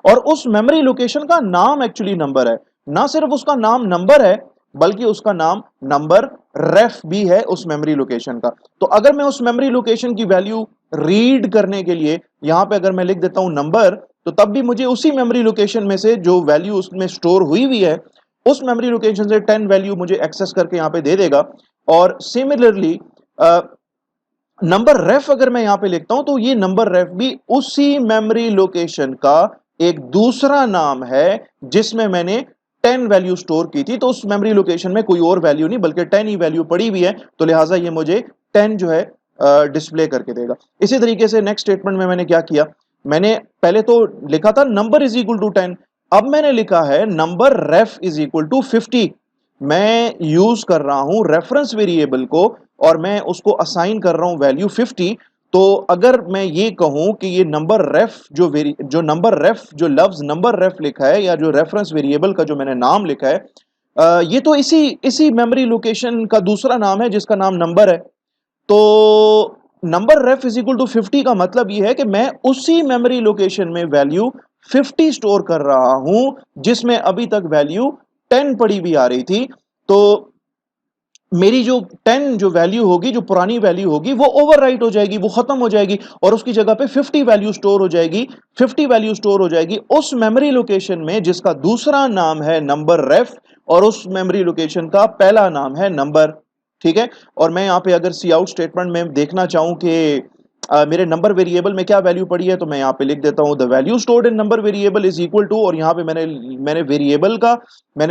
और उस मेमोरी लोकेशन का नाम एक्चुअली नंबर है, ना सिर्फ उसका नाम नंबर है बल्कि उसका नाम नंबर रेफ भी है उस मेमोरी लोकेशन का। तो अगर मैं उस मेमोरी लोकेशन की वैल्यू रीड करने के लिए यहां पे अगर मैं लिख देता हूं नंबर, तो तब भी मुझे उसी मेमोरी लोकेशन में से जो वैल्यू उसमें स्टोर हुई हुई है उस मेमोरी लोकेशन से 10 वैल्यू मुझे एक्सेस करके यहां पे दे देगा। और सिमिलरली नंबर रेफ अगर मैं यहां पे लिखता हूं तो ये नंबर रेफ भी उसी मेमोरी लोकेशन का एक दूसरा नाम है जिसमें मैंने 10 वैल्यू स्टोर की थी। तो उस मेमोरी लोकेशन में कोई और वैल्यू नहीं बल्कि 10 ही वैल्यू पड़ी हुई है, तो लिहाजा ये मुझे 10 जो है डिस्प्ले करके देगा। इसी तरीके से नेक्स्ट स्टेटमेंट में मैंने क्या किया, मैंने पहले तो लिखा था नंबर इज इक्वल टू 10, अब मैंने लिखा है number ref is equal to 50। मैं यूज कर रहा हूं रेफरेंस वेरिएबल को और मैं उसको असाइन कर रहा हूं वैल्यू 50। तो अगर मैं ये कहूं कि ये नंबर रेफ जो नंबर रेफ जो लफ्ज नंबर रेफ लिखा है या जो रेफरेंस वेरिएबल का जो मैंने नाम लिखा है, ये तो इसी इसी मेमोरी लोकेशन का दूसरा नाम है जिसका नाम नंबर है। तो number ref is equal to 50 का मतलब यह है कि मैं उसी मेमोरी लोकेशन में वैल्यू 50 स्टोर कर रहा हूं जिसमें अभी तक वैल्यू 10 पड़ी भी आ रही थी। तो मेरी जो 10 जो वैल्यू होगी, जो पुरानी वैल्यू होगी वो ओवरराइट हो जाएगी, वो खत्म हो जाएगी और उसकी जगह पे 50 वैल्यू स्टोर हो जाएगी। 50 वैल्यू स्टोर हो जाएगी उस मेमोरी लोकेशन में जिसका दूसरा नाम है नंबर रेफ और उस मेमोरी लोकेशन का पहला नाम है नंबर। ठीक है। और मैं यहां पे अगर सी आउट स्टेटमेंट में देखना चाहूं कि मेरे नंबर वेरिएबल में क्या वैल्यू पड़ी है, तो मैं यहां पे लिख देता हूं the value stored in number variable is equal to, और यहां पे मैंने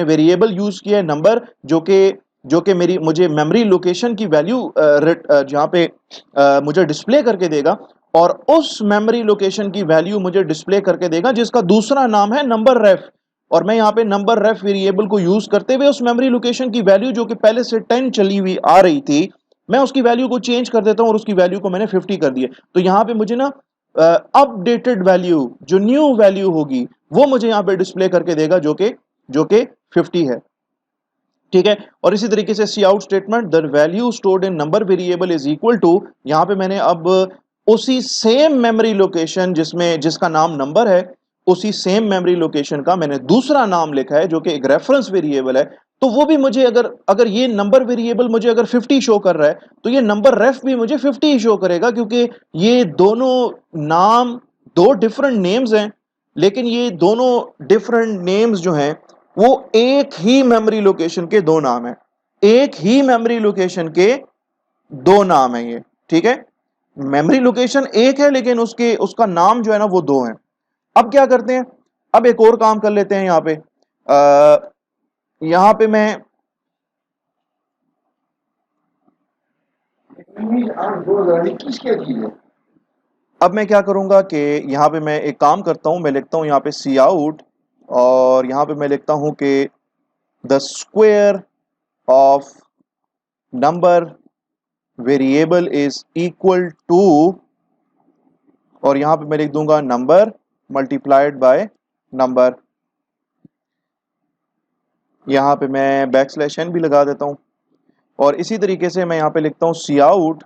वेरिएबल यूज किया है नंबर, जो कि मेरी मुझे मेमोरी लोकेशन की वैल्यू जहां पे मुझे डिस्प्ले करके देगा और उस मेमोरी लोकेशन की वैल्यू मुझे डिस्प्ले करके देगा जिसका दूसरा नाम है नंबर रेफ। और मैं यहां पे नंबर रेफ वेरिएबल को यूज करते हुए उस मेमोरी लोकेशन की वैल्यू जो कि पहले से 10 चली हुई आ रही थी, मैं उसकी वैल्यू को चेंज कर देता हूं और उसकी वैल्यू को मैंने 50 कर दिया। तो यहां पे मुझे ना अपडेटेड वैल्यू जो न्यू वैल्यू होगी वो मुझे यहां पे डिस्प्ले करके देगा जो कि 50 है। ठीक है। और इसी तरीके से C out statement the value stored in number variable is equal to, यहां पे मैंने अब उसी सेम मेमोरी लोकेशन जिसका नाम नंबर है, उसी सेम मेमोरी लोकेशन का मैंने दूसरा नाम लिखा है जो कि एक रेफरेंस वेरिएबल है। तो वो भी मुझे अगर अगर ये नंबर वेरिएबल मुझे अगर 50 शो कर रहा है तो ये नंबर रेफ भी मुझे 50 ही शो करेगा, क्योंकि ये दोनों नाम दो डिफरेंट नेम्स हैं, लेकिन ये दोनों डिफरेंट नेम्स जो हैं वो एक ही मेमोरी लोकेशन के दो नाम है, एक ही मेमोरी लोकेशन के दो नाम है ये। ठीक है। मेमोरी लोकेशन एक है लेकिन उसका नाम जो है ना वो दो है। अब क्या करते हैं, अब एक और काम कर लेते हैं यहां पे मैं अब मैं क्या करूंगा कि यहां पे मैं एक काम करता हूं, मैं लिखता हूं यहां पे सी आउट और यहां पे मैं लिखता हूं कि the square of number variable is equal to, और यहां पे मैं लिख दूंगा नंबर मल्टीप्लाइड बाय नंबर। यहां पे मैं बैकस्लैश एन भी लगा देता हूं और इसी तरीके से मैं यहां पे लिखता हूं सी आउट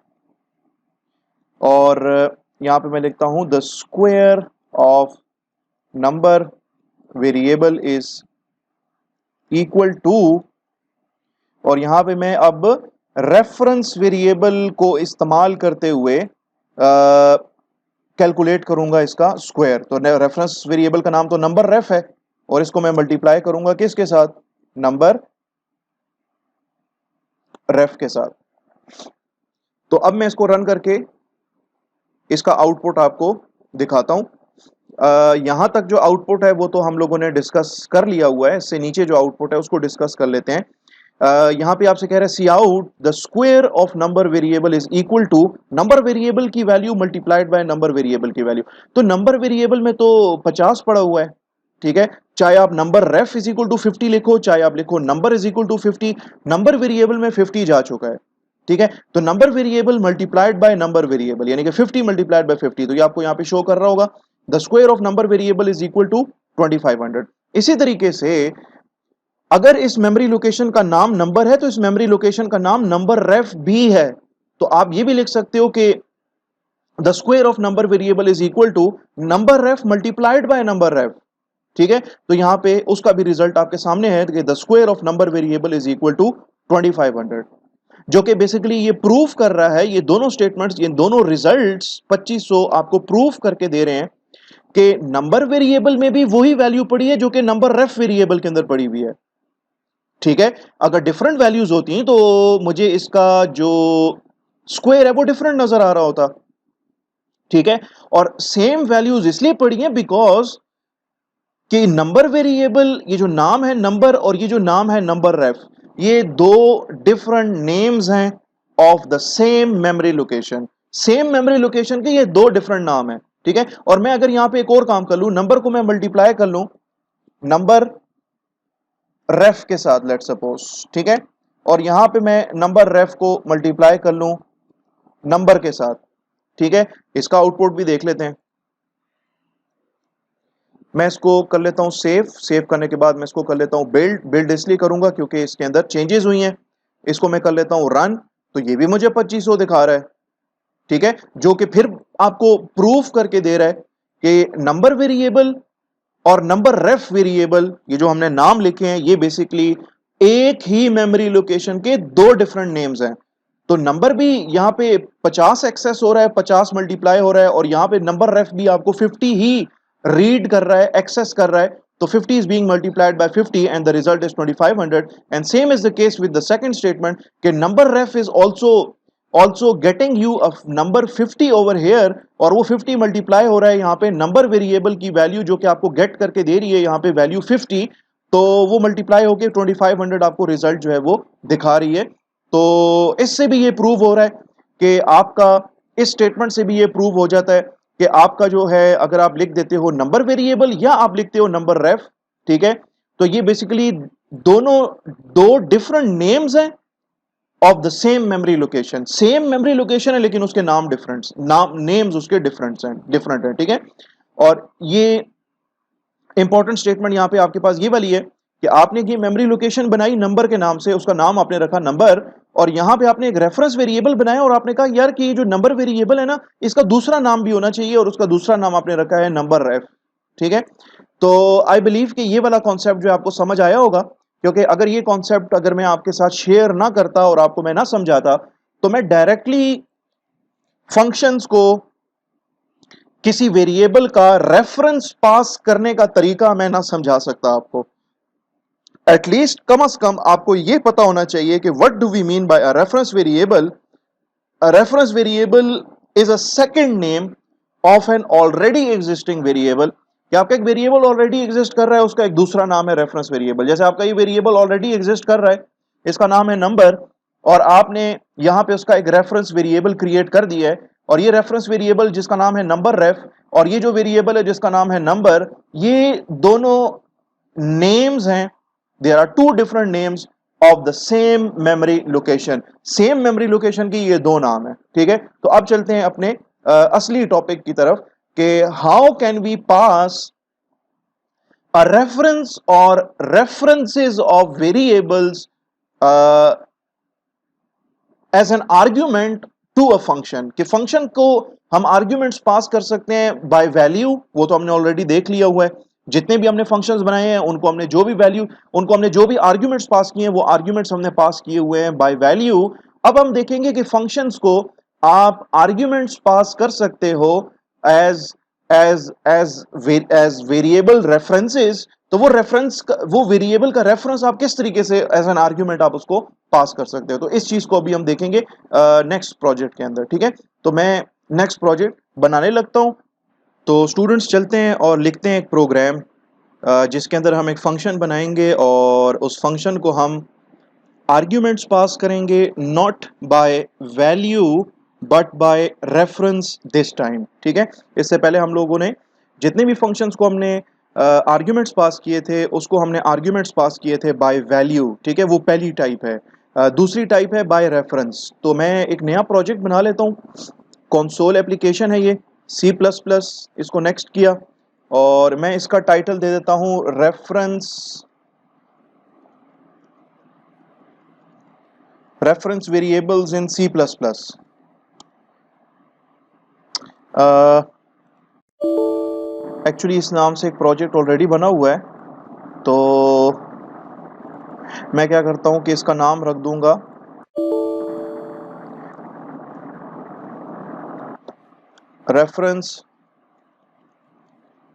और यहां पे मैं लिखता हूं the square of number variable is equal to, और यहां पे मैं अब रेफरेंस वेरिएबल को इस्तेमाल करते हुए कैलकुलेट करूंगा इसका स्क्वायर। तो रेफरेंस वेरिएबल का नाम तो नंबर रेफ है और इसको मैं मल्टीप्लाई करूंगा किसके साथ, नंबर रेफ के साथ। तो अब मैं इसको रन करके इसका आउटपुट आपको दिखाता हूं। यहां तक जो आउटपुट है वो तो हम लोगों ने डिस्कस कर लिया हुआ है, इससे नीचे जो आउटपुट है उसको डिस्कस कर लेते हैं। यहां पे आपसे कह रहा है C out the square of number variable is equal to number variable की value multiplied by number variable की वैल्यू। तो नंबर वेरिएबल में तो 50 पड़ा हुआ है। ठीक है। चाहे आप number ref is equal to 50 लिखो, चाहे आप लिखो number is equal to 50, number variable में 50 जा चुका है। ठीक है। तो number variable multiplied by number variable यानी कि 50 मल्टीप्लाइड बाय 50, तो ये आपको यहां पे शो कर रहा होगा the square of number variable is equal to 2500। इसी तरीके से अगर इस मेमोरी लोकेशन का नाम नंबर है तो इस मेमोरी लोकेशन का नाम नंबर रेफ भी है। तो आप ये भी लिख सकते हो कि the square of number variable is equal to number ref multiplied by number ref. ठीक है, तो यहां पे उसका भी रिजल्ट आपके सामने है कि the square of number variable is equal to 2500, जो कि बेसिकली ये प्रूफ कर रहा है, ये दोनों स्टेटमेंट्स, ये दोनों रिजल्ट्स 2500 आपको प्रूफ करके दे रहे हैं कि नंबर वेरिएबल में भी वही वैल्यू पड़ी है जो कि नंबर रेफ वेरिएबल के अंदर पड़ी हुई है। ठीक है, अगर डिफरेंट वैल्यूज होती तो मुझे इसका जो स्क्वायर है वो डिफरेंट नजर आ रहा होता। ठीक है, और सेम वैल्यूज इसलिए पड़ी हैं बिकॉज कि नंबर वेरिएबल, ये जो नाम है नंबर और ये जो नाम है नंबर रेफ, ये दो डिफरेंट नेम्स हैं of the same memory location. Same memory location के ये दो डिफरेंट नाम है। ठीक है, और मैं अगर यहां पे एक और काम कर लूं, नंबर को मैं मल्टीप्लाई कर लूं नंबर रेफ के साथ, लेट सपोज, ठीक है, और यहां पे मैं नंबर रेफ को मल्टीप्लाई कर लूं नंबर के साथ। ठीक है, इसका आउटपुट भी देख लेते हैं। मैं इसको कर लेता हूं सेव। सेव करने के बाद मैं इसको कर लेता हूं बिल्ड। बिल्ड इसलिए करूंगा क्योंकि इसके अंदर चेंजेस हुई हैं। इसको मैं कर लेता हूं रन, तो ये भी मुझे 2500 दिखा रहा है। ठीक है, जो कि फिर आपको प्रूफ करके दे रहा है कि नंबर वेरिएबल और नंबर रेफ वेरिएबल, ये जो हमने नाम लिखे हैं, ये बेसिकली एक ही मेमोरी लोकेशन के दो डिफरेंट नेम्स हैं। तो नंबर भी यहाँ पे 50 एक्सेस हो रहा है, 50 मल्टीप्लाई हो रहा है, और यहाँ पे नंबर रेफ भी आपको 50 ही रीड कर रहा है, एक्सेस कर रहा है। तो 50 is being multiplied by 50 and the result is 2500, and same is the case with the second statement कि number ref is also getting you a number 50 over here, और वो 50 मल्टीप्लाई हो रहा है यहाँ पे नंबर वेरिएबल की वैल्यू जो कि आपको गेट करके दे रही है यहाँ पे वैल्यू 50, तो वो मल्टीप्लाई होके 2500 आपको रिजल्ट जो है वो दिखा रही है। तो इससे भी ये प्रूव हो रहा है कि आपका, इस स्टेटमेंट से भी ये प्रूव हो जाता है कि आपका जो है, अगर आप लिख देते हो नंबर वेरिएबल या आप लिखते हो नंबर रेफ, ठीक है, तो ये बेसिकली दोनों दो डिफरेंट नेम्स हैं of the same memory location. Same memory location है लेकिन उसके नाम डिफरेंट, नाम नेम्स उसके डिफरेंट हैं। ठीक है, और ये इंपॉर्टेंट स्टेटमेंट यहां पे आपके पास ये वाली है कि आपने ये मेमोरी लोकेशन बनाई नंबर के नाम से, उसका नाम आपने रखा नंबर, और यहां पे आपने एक रेफरेंस वेरिएबल बनाया और आपने कहा यार कि ये जो नंबर वेरिएबल है ना, इसका दूसरा नाम भी होना चाहिए, और उसका दूसरा नाम आपने रखा है नंबर रेफ। ठीक है, तो आई बिलीव कि ये वाला कॉन्सेप्ट जो आपको समझ आया होगा, क्योंकि अगर ये कॉन्सेप्ट अगर मैं आपके साथ शेयर ना करता और आपको मैं ना समझाता, तो मैं डायरेक्टली फंक्शंस को किसी वेरिएबल का रेफरेंस पास करने का तरीका मैं ना समझा सकता आपको। एटलीस्ट कम से कम आपको यह पता होना चाहिए कि what do we mean by a reference variable. A reference variable is a second name of an already existing variable. कि आपका एक वेरिएबल ऑलरेडी एग्जिस्ट कर रहा है, उसका एक दूसरा नाम है रेफरेंस वेरिएबल। जैसे आपका ये वेरिएबल ऑलरेडी एग्जिस्ट कर रहा है, इसका नाम है नंबर, और आपने यहां पे उसका एक रेफरेंस वेरिएबल क्रिएट कर दिया है, और ये रेफरेंस वेरिएबल जिसका नाम है नंबर रेफ, और ये जो वेरिएबल है जिसका नाम है नंबर, ये दोनों नेम्स हैं। There are two different names of the same memory location. Same memory location की ये दो नाम है। ठीक है, तो अब चलते हैं अपने असली टॉपिक की तरफ कि how can we pass a reference or references of variables as an argument to a function. कि फंक्शन को हम आर्ग्यूमेंट्स पास कर सकते हैं बाय वैल्यू, वो तो हमने ऑलरेडी देख लिया हुआ है। जितने भी हमने फंक्शंस बनाए हैं उनको हमने जो भी वैल्यू, उनको हमने जो भी आर्ग्यूमेंट्स पास किए हैं वो आर्ग्यूमेंट्स हमने पास किए हुए हैं बाय वैल्यू। अब हम देखेंगे कि फंक्शंस को आप आर्ग्यूमेंट्स पास कर सकते हो एज एज वेरिएबल रेफरेंसेस। तो वो रेफरेंस, वो वेरिएबल का रेफरेंस आप किस तरीके से एज एन आर्ग्यूमेंट आप उसको पास कर सकते हो, तो इस चीज को अभी हम देखेंगे नेक्स्ट प्रोजेक्ट के अंदर। ठीक है, तो मैं नेक्स्ट प्रोजेक्ट बनाने लगता हूं। तो स्टूडेंट्स चलते हैं और लिखते हैं एक प्रोग्राम जिसके अंदर हम एक फंक्शन बनाएंगे, और उस फंक्शन को हम आर्ग्यूमेंट्स पास करेंगे not by value but by reference this time. ठीक है, इससे पहले हम लोगों ने जितने भी फंक्शंस को हमने आर्ग्यूमेंट्स पास किए थे, उसको हमने आर्ग्यूमेंट्स पास किए थे बाय वैल्यू। ठीक है, वो पहली टाइप है। दूसरी टाइप है बाय रेफरेंस। तो मैं एक नया प्रोजेक्ट बना लेता हूँ। कंसोल एप्लीकेशन है ये, सी प्लस प्लस, इसको नेक्स्ट किया, और मैं इसका टाइटल दे देता हूँ reference variables in C plus plus. Actually इस नाम से एक प्रोजेक्ट ऑलरेडी बना हुआ है, तो मैं क्या करता हूँ कि इसका नाम रख दूंगा रेफरेंस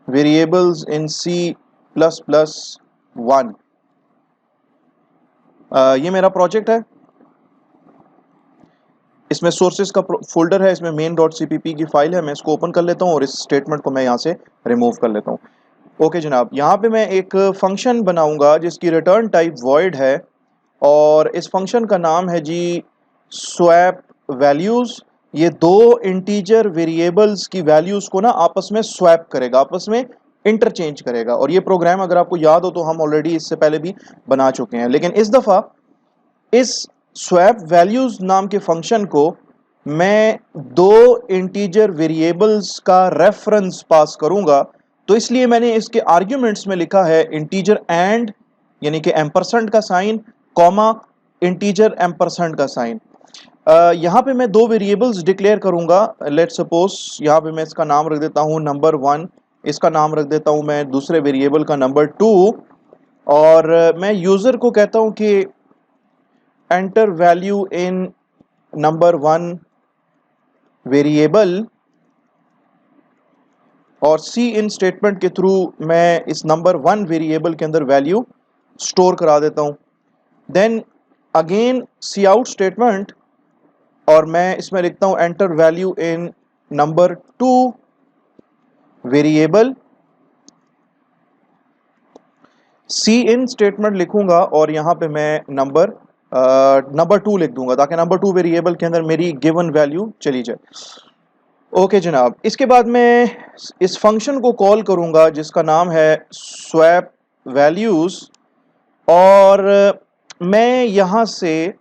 वेरिएबल्स इन C++1। ये मेरा प्रोजेक्ट है, इसमें सोर्सेज का फोल्डर है, इसमें main.cpp की फाइल है। मैं इसको ओपन कर लेता हूँ और इस स्टेटमेंट को मैं यहाँ से रिमूव कर लेता हूँ। ओके जनाब, यहाँ पे मैं एक फंक्शन बनाऊंगा जिसकी रिटर्न टाइप void है, और इस फंक्शन का नाम है जी स्वैप वैल्यूज। ये दो इंटीजर वेरिएबल्स की वैल्यूज को ना आपस में स्वैप करेगा, आपस में इंटरचेंज करेगा। और ये प्रोग्राम अगर आपको याद हो तो हम ऑलरेडी इससे पहले भी बना चुके हैं, लेकिन इस दफा इस स्वैप वैल्यूज नाम के फंक्शन को मैं दो इंटीजर वेरिएबल्स का रेफरेंस पास करूंगा। तो इसलिए मैंने इसके आर्ग्यूमेंट्स में लिखा है इंटीजर एंड, यानी कि एम्परसेंड का साइन, कॉमा इंटीजर एम्परसेंड का साइन। यहाँ पे मैं दो वेरिएबल्स डिक्लेयर करूंगा। लेट सपोज यहाँ पे मैं इसका नाम रख देता हूँ नंबर 1, इसका नाम रख देता हूँ मैं दूसरे वेरिएबल का नंबर 2, और मैं यूजर को कहता हूँ कि enter value in number 1 variable, और सी इन स्टेटमेंट के थ्रू मैं इस नंबर 1 वेरिएबल के अंदर वैल्यू स्टोर करा देता हूँ। Then again C out statement, और मैं इसमें लिखता हूँ enter value in number 2 variable. C in statement लिखूंगा और यहाँ पे मैं नंबर 2 लिख दूंगा ताकि नंबर 2 वेरिएबल के अंदर मेरी गिवन वैल्यू चली जाए। ओके जनाब, इसके बाद मैं इस फंक्शन को कॉल करूंगा जिसका नाम है स्वैप वैल्यूज, और मैं यहाँ से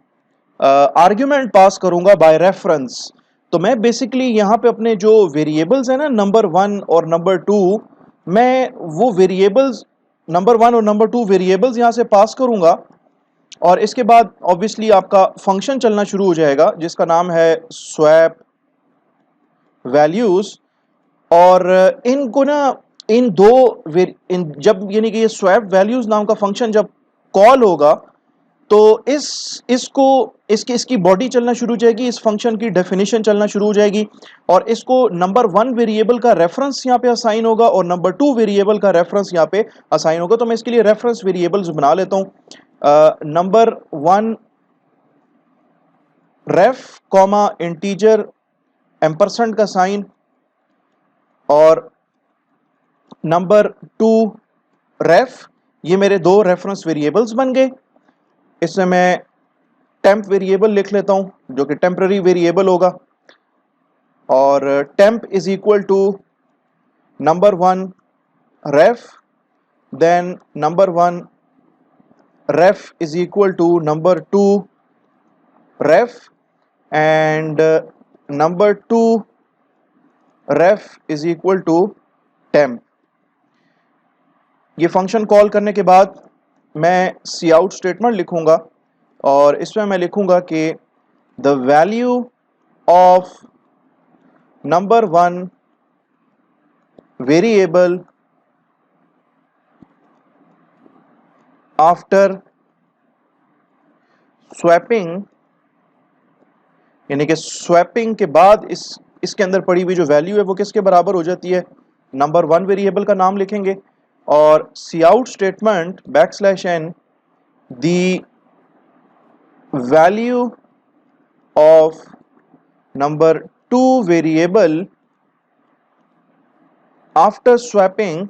आर्ग्यूमेंट पास करूंगा बाय रेफरेंस। तो मैं बेसिकली यहाँ पे अपने जो वेरिएबल्स है ना नंबर 1 और नंबर 2, मैं वो वेरिएबल्स नंबर 1 और नंबर 2 वेरिएबल्स यहाँ से पास करूंगा, और इसके बाद ऑब्वियसली आपका फंक्शन चलना शुरू हो जाएगा जिसका नाम है स्वैप वैल्यूज। और इनको ना इन दो जब यानी कि ये स्वैप वैल्यूज नाम का फंक्शन जब कॉल होगा तो इसको इसकी बॉडी चलना शुरू हो जाएगी, इस फंक्शन की डेफिनेशन चलना शुरू हो जाएगी, और इसको नंबर 1 वेरिएबल का रेफरेंस यहाँ पे असाइन होगा और नंबर 2 वेरिएबल का रेफरेंस यहाँ पे असाइन होगा। तो मैं इसके लिए रेफरेंस वेरिएबल्स बना लेता हूँ, नंबर 1 रेफ कॉमा इंटीजर एम्परसेंड का साइन, और नंबर 2 रेफ। ये मेरे दो रेफरेंस वेरिएबल्स बन गए। इसमें मैं टेम्प वेरिएबल लिख लेता हूं जो कि टेम्पररी वेरिएबल होगा, और temp is equal to number 1 ref, then number 1 ref is equal to number 2 ref, and number 2 ref is equal to temp. ये फंक्शन कॉल करने के बाद मैं सी आउट स्टेटमेंट लिखूंगा, और इसमें मैं लिखूंगा कि the value of number 1 variable after swapping, यानी कि स्वैपिंग के बाद इसके अंदर पड़ी हुई जो वैल्यू है वो किसके बराबर हो जाती है, नंबर 1 वेरिएबल का नाम लिखेंगे, और C out statement \n the value of number 2 variable after swapping,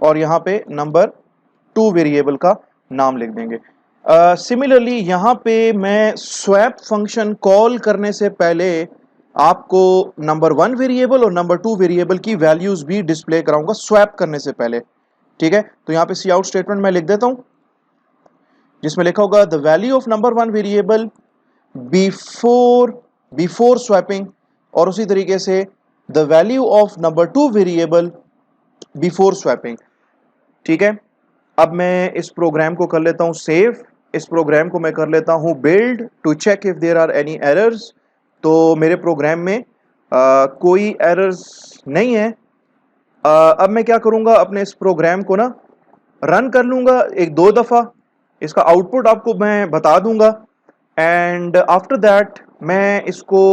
और यहां पे नंबर 2 वेरिएबल का नाम लिख देंगे। सिमिलरली यहाँ पे मैं स्वैप फंक्शन कॉल करने से पहले आपको नंबर 1 वेरिएबल और नंबर 2 वेरिएबल की वैल्यूज भी डिस्प्ले कराऊंगा स्वैप करने से पहले। ठीक है, तो यहाँ पे सी आउट स्टेटमेंट मैं लिख देता हूं जिसमें लिखा होगा the value of number 1 variable before swapping, और उसी तरीके से the value of number 2 variable before swapping. ठीक है, अब मैं इस प्रोग्राम को कर लेता हूं सेव। इस प्रोग्राम को मैं कर लेता हूं build to check if there are any errors, तो मेरे प्रोग्राम में कोई एरर्स नहीं है। अब मैं क्या करूंगा, अपने इस प्रोग्राम को ना रन कर लूंगा एक दो दफ़ा, इसका आउटपुट आपको मैं बता दूंगा, एंड आफ्टर दैट मैं इसको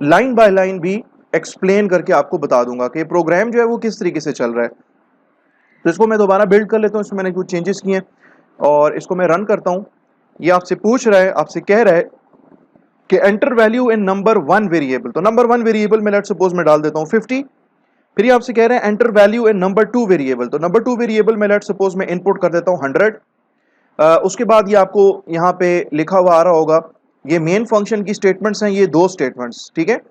लाइन बाय लाइन भी एक्सप्लेन करके आपको बता दूंगा कि प्रोग्राम जो है वो किस तरीके से चल रहा है। तो इसको मैं दोबारा बिल्ड कर लेता हूँ, इसमें मैंने कुछ चेंजेस किए हैं और इसको मैं रन करता हूँ। ये आपसे पूछ रहा है, आपसे कह रहा है कि enter value in number one variable. तो नंबर वन वेरिएबल में लेट सपोज मैं डाल देता हूँ 50। फिर ये आपसे कह रहे हैं enter value in number two variable. तो नंबर टू वेरिएबल में लेट सपोज मैं इनपुट कर देता हूँ 100। उसके बाद ये आपको यहाँ पे लिखा हुआ आ रहा होगा, ये मेन फंक्शन की स्टेटमेंट्स हैं, ये दो स्टेटमेंट्स, ठीक है।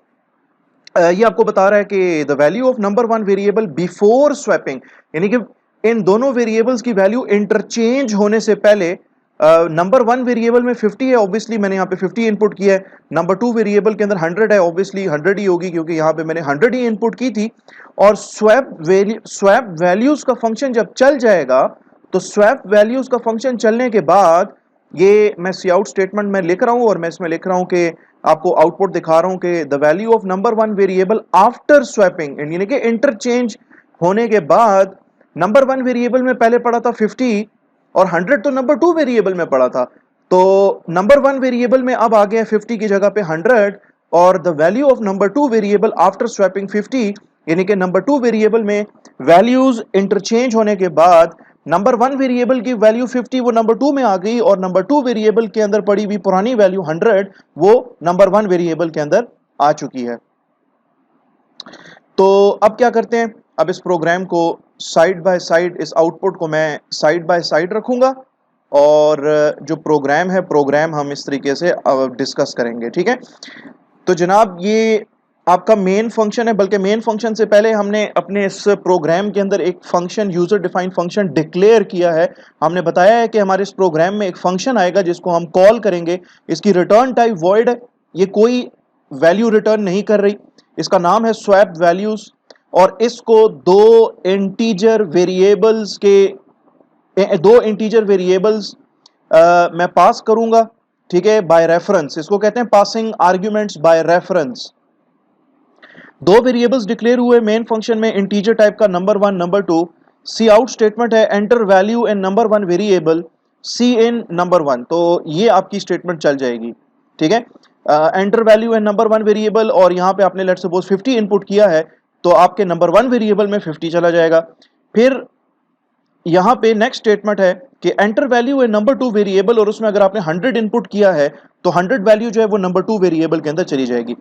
ये आपको बता रहा है कि the value of number one variable before swapping, यानी कि इन दोनों वेरिएबल्स की वैल्यू इंटरचेंज होने से पहले नंबर वन वेरिएबल में 50 है, ऑब्वियसली मैंने यहाँ पे 50 इनपुट किया है। नंबर टू वेरिएबल के अंदर 100 है, ऑब्वियसली 100 ही होगी क्योंकि यहाँ पे मैंने 100 ही इनपुट की थी। और स्वैप वैल्यूज का फंक्शन जब चल जाएगा, तो स्वैप वैल्यूज का फंक्शन चलने के बाद ये मैं सी आउट स्टेटमेंट में लिख रहा हूँ और मैं इसमें लिख रहा हूँ कि आपको आउटपुट दिखा रहा हूँ कि the value of number one variable after swapping, यानी कि इंटरचेंज होने के बाद नंबर वन वेरिएबल में पहले पड़ा था 50 और 100 तो नंबर टू वेरिएबल में पड़ा था। तो नंबर वन वेरिएबल में अब आ गया 50 की जगह पे 100, और the value of number two variable after swapping 50, यानी कि नंबर टू वेरिएबल में वैल्यूज इंटरचेंज होने के बाद नंबर वन वेरिएबल की वैल्यू 50 वो नंबर टू में आ गई, और नंबर टू वेरिएबल के अंदर पड़ी हुई पुरानी वैल्यू 100 वो नंबर वन वेरिएबल के अंदर आ चुकी है। तो अब क्या करते हैं, अब इस प्रोग्राम को साइड बाय साइड, इस आउटपुट को मैं साइड बाय साइड रखूंगा और जो प्रोग्राम है, प्रोग्राम हम इस तरीके से डिस्कस करेंगे, ठीक है। तो जनाब ये आपका मेन फंक्शन है, बल्कि मेन फंक्शन से पहले हमने अपने इस प्रोग्राम के अंदर एक function, user defined function declare किया है। हमने बताया है कि हमारे इस प्रोग्राम में एक फंक्शन आएगा जिसको हम कॉल करेंगे, इसकी रिटर्न टाइप वॉइड है, ये कोई वैल्यू रिटर्न नहीं कर रही, इसका नाम है स्वैप वैल्यूज, और इसको दो इंटीजर वेरिएबल्स मैं पास करूंगा, ठीक है, बाय रेफरेंस, इसको कहते हैं पासिंग आर्ग्यूमेंट्स बाय रेफरेंस। दो वेरिएबल्स डिक्लेयर हुए मेन फंक्शन में, इंटीजर टाइप का number one number two. C out statement है enter value in number one variable C in number one, तो ये आपकी स्टेटमेंट चल जाएगी, ठीक है। Enter value in number one variable, और यहाँ पे आपने लेट सपोज 50 इनपुट किया है तो आपके नंबर वन वेरिएबल में 50 चला जाएगा। फिर यहाँ पे नेक्स्ट स्टेटमेंट है कि enter value in number two variable, और उसमें अगर आपने 100 इनपुट किया है तो 100 वैल्यू जो है वो नंबर टू वेरिएबल के अंदर चली जाएगी।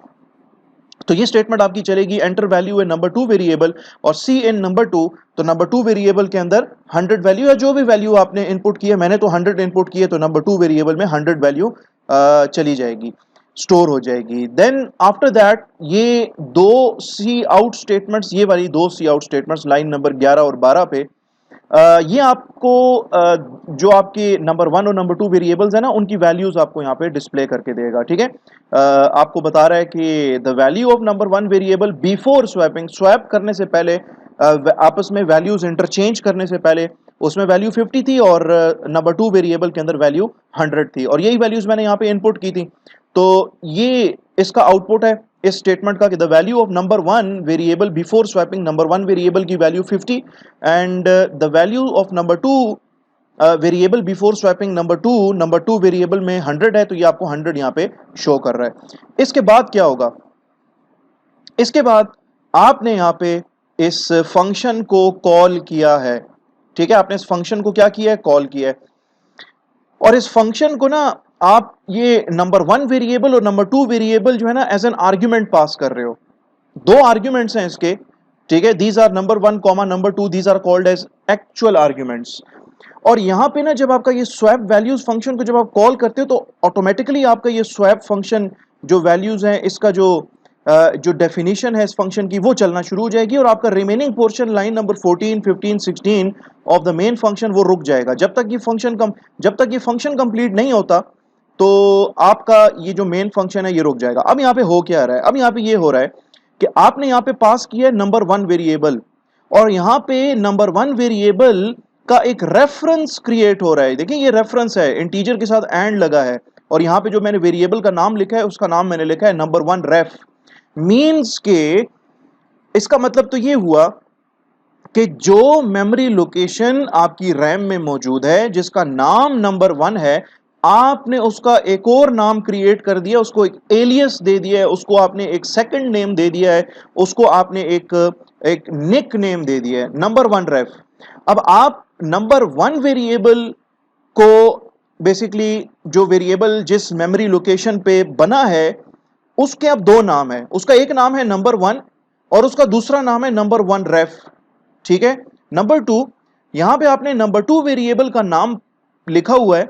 तो ये स्टेटमेंट आपकी चलेगी enter value in number two variable और सी इन नंबर टू, तो नंबर टू वेरिएबल के अंदर 100 वैल्यू या जो भी वैल्यू आपने इनपुट की है, मैंने तो 100 इनपुट की है तो नंबर टू वेरिएबल में 100 वैल्यू चली जाएगी, स्टोर हो जाएगी। देन आफ्टर दैट ये दो सी आउट स्टेटमेंट्स, ये वाली दो सी आउट स्टेटमेंट्स लाइन नंबर 11 और 12 पे, ये आपको जो आपके नंबर वन और नंबर टू वेरिएबल्स है ना, उनकी वैल्यूज आपको यहाँ पे डिस्प्ले करके देगा, ठीक है। आपको बता रहा है कि the value of number one variable before swapping, swap करने से पहले, आपस में वैल्यूज इंटरचेंज करने से पहले उसमें वैल्यू 50 थी और नंबर टू वेरिएबल के अंदर वैल्यू 100 थी, और यही वैल्यूज मैंने यहाँ पे इनपुट की थी। तो ये इसका आउटपुट है इस स्टेटमेंट का कि the value of number one variable before swapping, number one variable की value 50 and the value of number two variable before swapping number two variable में 100 है, तो ये आपको 100 यहाँ पे शो कर रहा है। इसके बाद क्या होगा, इसके बाद आपने यहाँ पे इस फंक्शन को कॉल किया है, ठीक है, आपने इस फंक्शन को क्या किया है, कॉल किया है, और इस फंक्शन को ना आप ये नंबर वन वेरिएबल और नंबर टू वेरिएबल जो है ना एज एन आर्ग्यूमेंट पास कर रहे हो। दो आर्ग्यूमेंट्स हैं इसके, ठीक है, these are number one comma number two, these are called as actual arguments. और यहां पे ना जब आपका ये स्वैप वैल्यूज फंक्शन को जब आप कॉल करते हो तो ऑटोमेटिकली आपका ये स्वैप फंक्शन जो वैल्यूज हैं, इसका जो डेफिनेशन है इस फंक्शन की वो चलना शुरू हो जाएगी, और आपका remaining portion line number 14, 15, 16 of the main function वो रुक जाएगा जब तक ये फंक्शन कंप्लीट नहीं होता, तो आपका ये जो मेन फंक्शन है ये रुक जाएगा। अब यहाँ पे हो क्या रहा है, अब यहाँ पे ये हो रहा है कि आपने यहाँ पे पास किया है नंबर वन वेरिएबल, और यहाँ पे नंबर वन वेरिएबल का एक रेफरेंस क्रिएट हो रहा है। देखिए ये रेफरेंस है, इंटीजर के साथ एंड लगा है, और यहां पे जो मैंने वेरिएबल का नाम लिखा है उसका नाम मैंने लिखा है नंबर 1 रेफ। मींस के इसका मतलब तो ये हुआ कि जो मेमोरी लोकेशन आपकी रैम में मौजूद है जिसका नाम नंबर 1 है, आपने उसका एक और नाम क्रिएट कर दिया, उसको एक एलियस दे दिया है, उसको आपने एक सेकंड नेम दे दिया है, उसको आपने एक निक नेम दे दिया है, नंबर 1 रेफ। अब आप नंबर 1 वेरिएबल को बेसिकली जो वेरिएबल जिस मेमोरी लोकेशन पे बना है उसके अब दो नाम है, उसका एक नाम है नंबर 1 और उसका दूसरा नाम है नंबर 1 रेफ। ठीक है। नंबर 2, यहां पे आपने नंबर 2 वेरिएबल का नाम लिखा हुआ है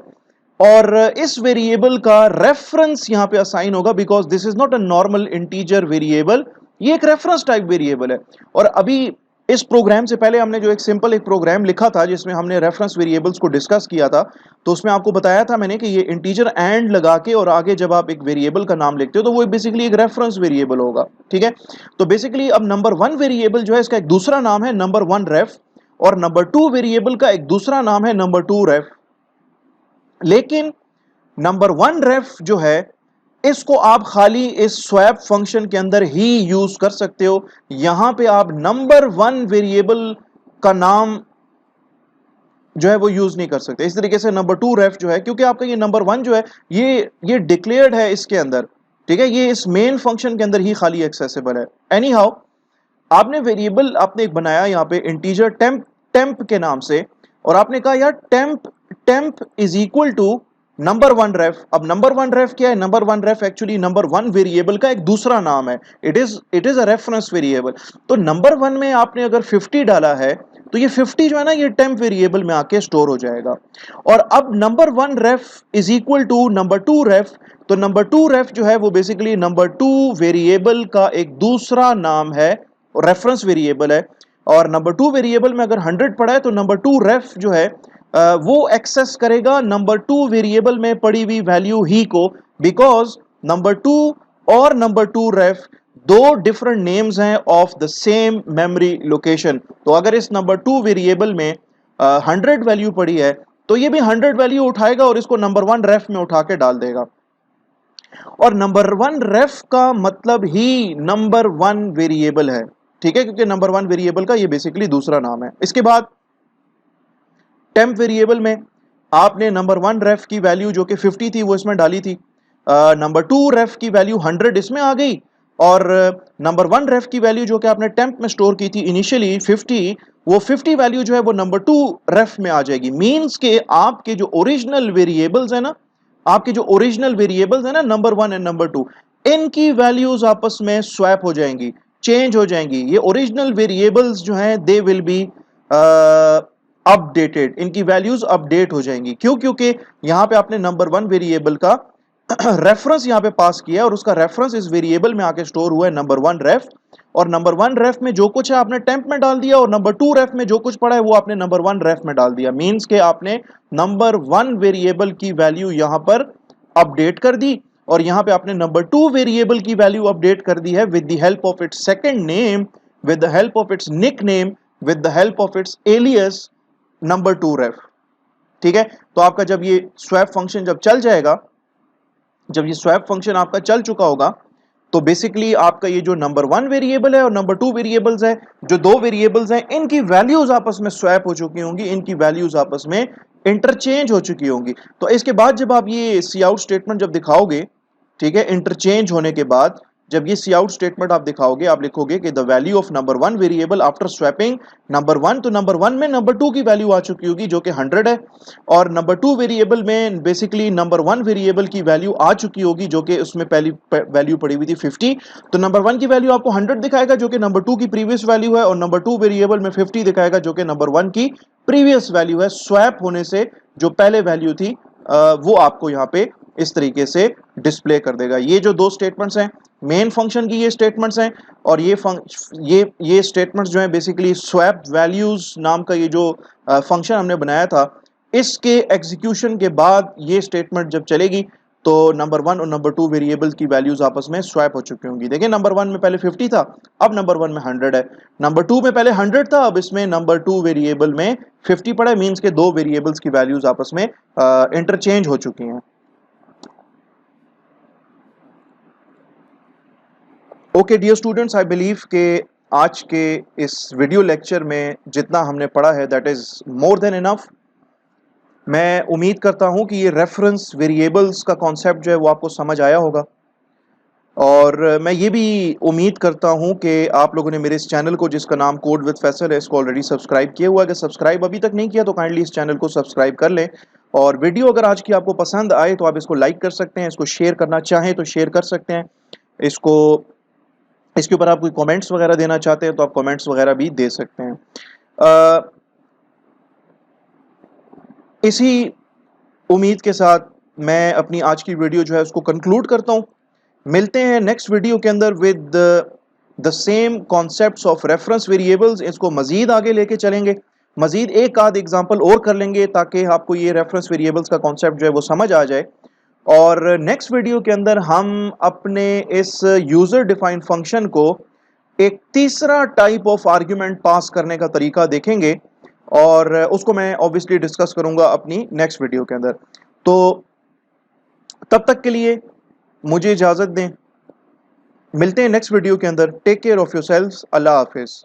और इस वेरिएबल का रेफरेंस यहां पे असाइन होगा because this is not a normal integer variable, ये एक रेफरेंस टाइप वेरिएबल है। और अभी इस प्रोग्राम से पहले हमने जो एक सिंपल एक प्रोग्राम लिखा था जिसमें हमने रेफरेंस वेरिएबल्स को डिस्कस किया था, तो उसमें आपको बताया था मैंने कि ये इंटीजर एंड लगा के और आगे जब आप एक वेरिएबल का नाम लिखते हो तो वो बेसिकली एक रेफरेंस वेरिएबल होगा। ठीक है। तो बेसिकली अब नंबर 1 वेरिएबल जो है इसका एक दूसरा नाम है नंबर 1 रेफ और नंबर 2 वेरिएबल का एक दूसरा नाम है नंबर 2 रेफ। लेकिन नंबर 1 रेफ जो है इसको आप खाली इस स्वैप फंक्शन के अंदर ही यूज कर सकते हो। यहां पे आप नंबर 1 वेरिएबल का नाम जो है वो यूज नहीं कर सकते। इस तरीके से नंबर 2 रेफ जो है, क्योंकि आपका ये नंबर 1 जो है ये डिक्लेयर्ड है इसके अंदर, ठीक है, ये इस मेन फंक्शन के अंदर ही खाली एक्सेसिबल है। एनी हाउ, आपने वेरिएबल आपने एक बनाया यहां पे इंटीजर टेम्प के नाम से और आपने कहा यार temp is equal to number 1 ref. अब नंबर 1 रेफ क्या है? Number 1 ref actually number 1 variable का एक दूसरा नाम है, it is a reference variable. तो नंबर 1 में आपने अगर 50 डाला है तो ये 50 जो है ना ये टेम्प वेरिएबल में आके स्टोर हो जाएगा। और अब number 1 ref is equal to number 2 ref, तो नंबर 2 रेफ जो है वो बेसिकली नंबर 2 वेरिएबल का एक दूसरा नाम है, रेफरेंस वेरिएबल है। और नंबर 2 वेरिएबल में अगर 100 पड़ा है तो नंबर 2 रेफ जो है वो एक्सेस करेगा नंबर 2 वेरिएबल में पड़ी हुई वैल्यू ही को, बिकॉज नंबर 2 और नंबर 2 रेफ दो डिफरेंट नेम्स हैं of the same memory location. तो अगर इस नंबर 2 वेरिएबल में 100 वैल्यू पड़ी है तो ये भी 100 वैल्यू उठाएगा और इसको नंबर 1 रेफ में उठा के डाल देगा। और नंबर 1 रेफ का मतलब ही नंबर 1 वेरिएबल है, ठीक है, क्योंकि नंबर 1 वेरिएबल का ये बेसिकली दूसरा नाम है। इसके बाद टेम्प वेरिएबल में आपने नंबर 1 रेफ की वैल्यू जो कि 50 थी वो इसमें डाली थी, नंबर 2 रेफ की वैल्यू 100 इसमें आ गई और नंबर 1 रेफ की वैल्यू जो कि आपने टेम्प में स्टोर की थी इनिशियली 50, वो 50 वैल्यू जो है वो नंबर 2 रेफ में आ जाएगी। मींस के आपके जो ओरिजिनल वेरिएबल्स है ना, आपके जो ओरिजिनल वेरिएबल्स है ना नंबर 1 एंड नंबर 2, इनकी वैल्यूज आपस में स्वैप हो जाएंगी, चेंज हो जाएंगी। ये ओरिजिनल वेरिएबल्स जो हैं दे विल बी अपडेटेड, इनकी वैल्यूज अपडेट हो जाएंगी। क्यों? क्योंकि यहां पे आपने नंबर 1 वेरिएबल का रेफरेंस यहां पे पास किया और उसका रेफरेंस इस वेरिएबल में आके स्टोर हुआ है नंबर 1 रेफ, और नंबर 1 रेफ में जो कुछ है आपने टेम्प में डाल दिया और नंबर 2 रेफ में जो कुछ पड़ा है वो आपने नंबर 1 रेफ में डाल दिया। मींस के आपने नंबर 1 वेरिएबल की वैल्यू यहां पर अपडेट कर दी और यहां पे आपने नंबर 2 वेरिएबल की वैल्यू अपडेट कर दी है with the help of its second name, with the help of its nickname, with the help of its alias number 2 ref. ठीक है। तो आपका जब ये स्वैप फंक्शन जब चल जाएगा, जब ये स्वैप फंक्शन आपका चल चुका होगा तो बेसिकली आपका ये जो नंबर 1 वेरिएबल है और नंबर 2 वेरिएबल्स है, जो दो वेरिएबल्स हैं, इनकी वैल्यूज आपस में स्वैप हो चुकी होंगी, इनकी वैल्यूज आपस में इंटरचेंज हो चुकी होंगी। तो इसके बाद जब आप ये सी आउट स्टेटमेंट जब दिखाओगे, ठीक है, इंटरचेंज होने के बाद जब ये सी आउट स्टेटमेंट आप दिखाओगे, आप लिखोगे कि the value of number 1 variable after swapping number 1, तो नंबर 1 में नंबर 2 की वैल्यू आ चुकी होगी जो कि 100 है, और नंबर 2 वेरिएबल में बेसिकली नंबर 1 वेरिएबल की वैल्यू आ चुकी होगी जो कि उसमें पहली वैल्यू पड़ी हुई थी 50। तो नंबर 1 की वैल्यू आपको 100 दिखाएगा जो कि नंबर 2 की प्रीवियस वैल्यू है, और नंबर 2 वेरिएबल में 50 दिखाएगा जो कि नंबर 1 की प्रीवियस वैल्यू है। स्वैप होने से जो पहले वैल्यू थी वो आपको यहाँ पे इस तरीके से डिस्प्ले कर देगा। ये जो दो स्टेटमेंट्स हैं मेन फंक्शन की, ये स्टेटमेंट्स हैं, और ये स्टेटमेंट्स जो हैं बेसिकली स्वैप वैल्यूज नाम का ये जो फंक्शन हमने बनाया था, इसके एग्जीक्यूशन के बाद ये स्टेटमेंट जब चलेगी तो नंबर 1 और नंबर 2 वेरिएबल्स की वैल्यूज आपस में स्वैप हो चुकी होंगी। देखिए नंबर 1 में पहले 50 था, अब नंबर 1 में 100 है, नंबर 2 में पहले 100 था, अब इसमें नंबर 2 वेरिएबल में 50 पड़ा है। मींस के दो वेरिएबल्स की वैल्यूज आपस में इंटरचेंज हो चुकी हैं। Okay dear students, I believe के आज के इस वीडियो लेक्चर में जितना हमने पढ़ा है that is more than enough. मैं उम्मीद करता हूं कि ये रेफरेंस वेरिएबल्स का कॉन्सेप्ट जो है वो आपको समझ आया होगा, और मैं ये भी उम्मीद करता हूं कि आप लोगों ने मेरे इस चैनल को, जिसका नाम कोड विद फैसल है, इसको ऑलरेडी सब्सक्राइब किया हुआ है। अगर सब्सक्राइब अभी तक नहीं किया तो काइंडली इस चैनल को सब्सक्राइब कर लें। और वीडियो अगर आज की आपको पसंद आए तो आप इसको लाइक कर सकते हैं, इसको शेयर करना चाहें तो शेयर कर सकते हैं, इसको इसके ऊपर आप कोई कमेंट्स वगैरह देना चाहते हैं तो आप कमेंट्स वगैरह भी दे सकते हैं। इसी उम्मीद के साथ मैं अपनी आज की वीडियो जो है उसको कंक्लूड करता हूं। मिलते हैं नेक्स्ट वीडियो के अंदर with the same concepts of reference variables. इसको मजीद आगे लेके चलेंगे, मजीद एक आध एग्जांपल और कर लेंगे ताकि आपको ये रेफरेंस वेरिएबल्स का कॉन्सेप्ट जो है वो समझ आ जाए। और नेक्स्ट वीडियो के अंदर हम अपने इस यूजर डिफाइंड फंक्शन को एक तीसरा टाइप ऑफ आर्ग्यूमेंट पास करने का तरीका देखेंगे, और उसको मैं ऑब्वियसली डिस्कस करूंगा अपनी नेक्स्ट वीडियो के अंदर। तो तब तक के लिए मुझे इजाजत दें, मिलते हैं नेक्स्ट वीडियो के अंदर। Take care of yourselves. अल्लाह हाफिज।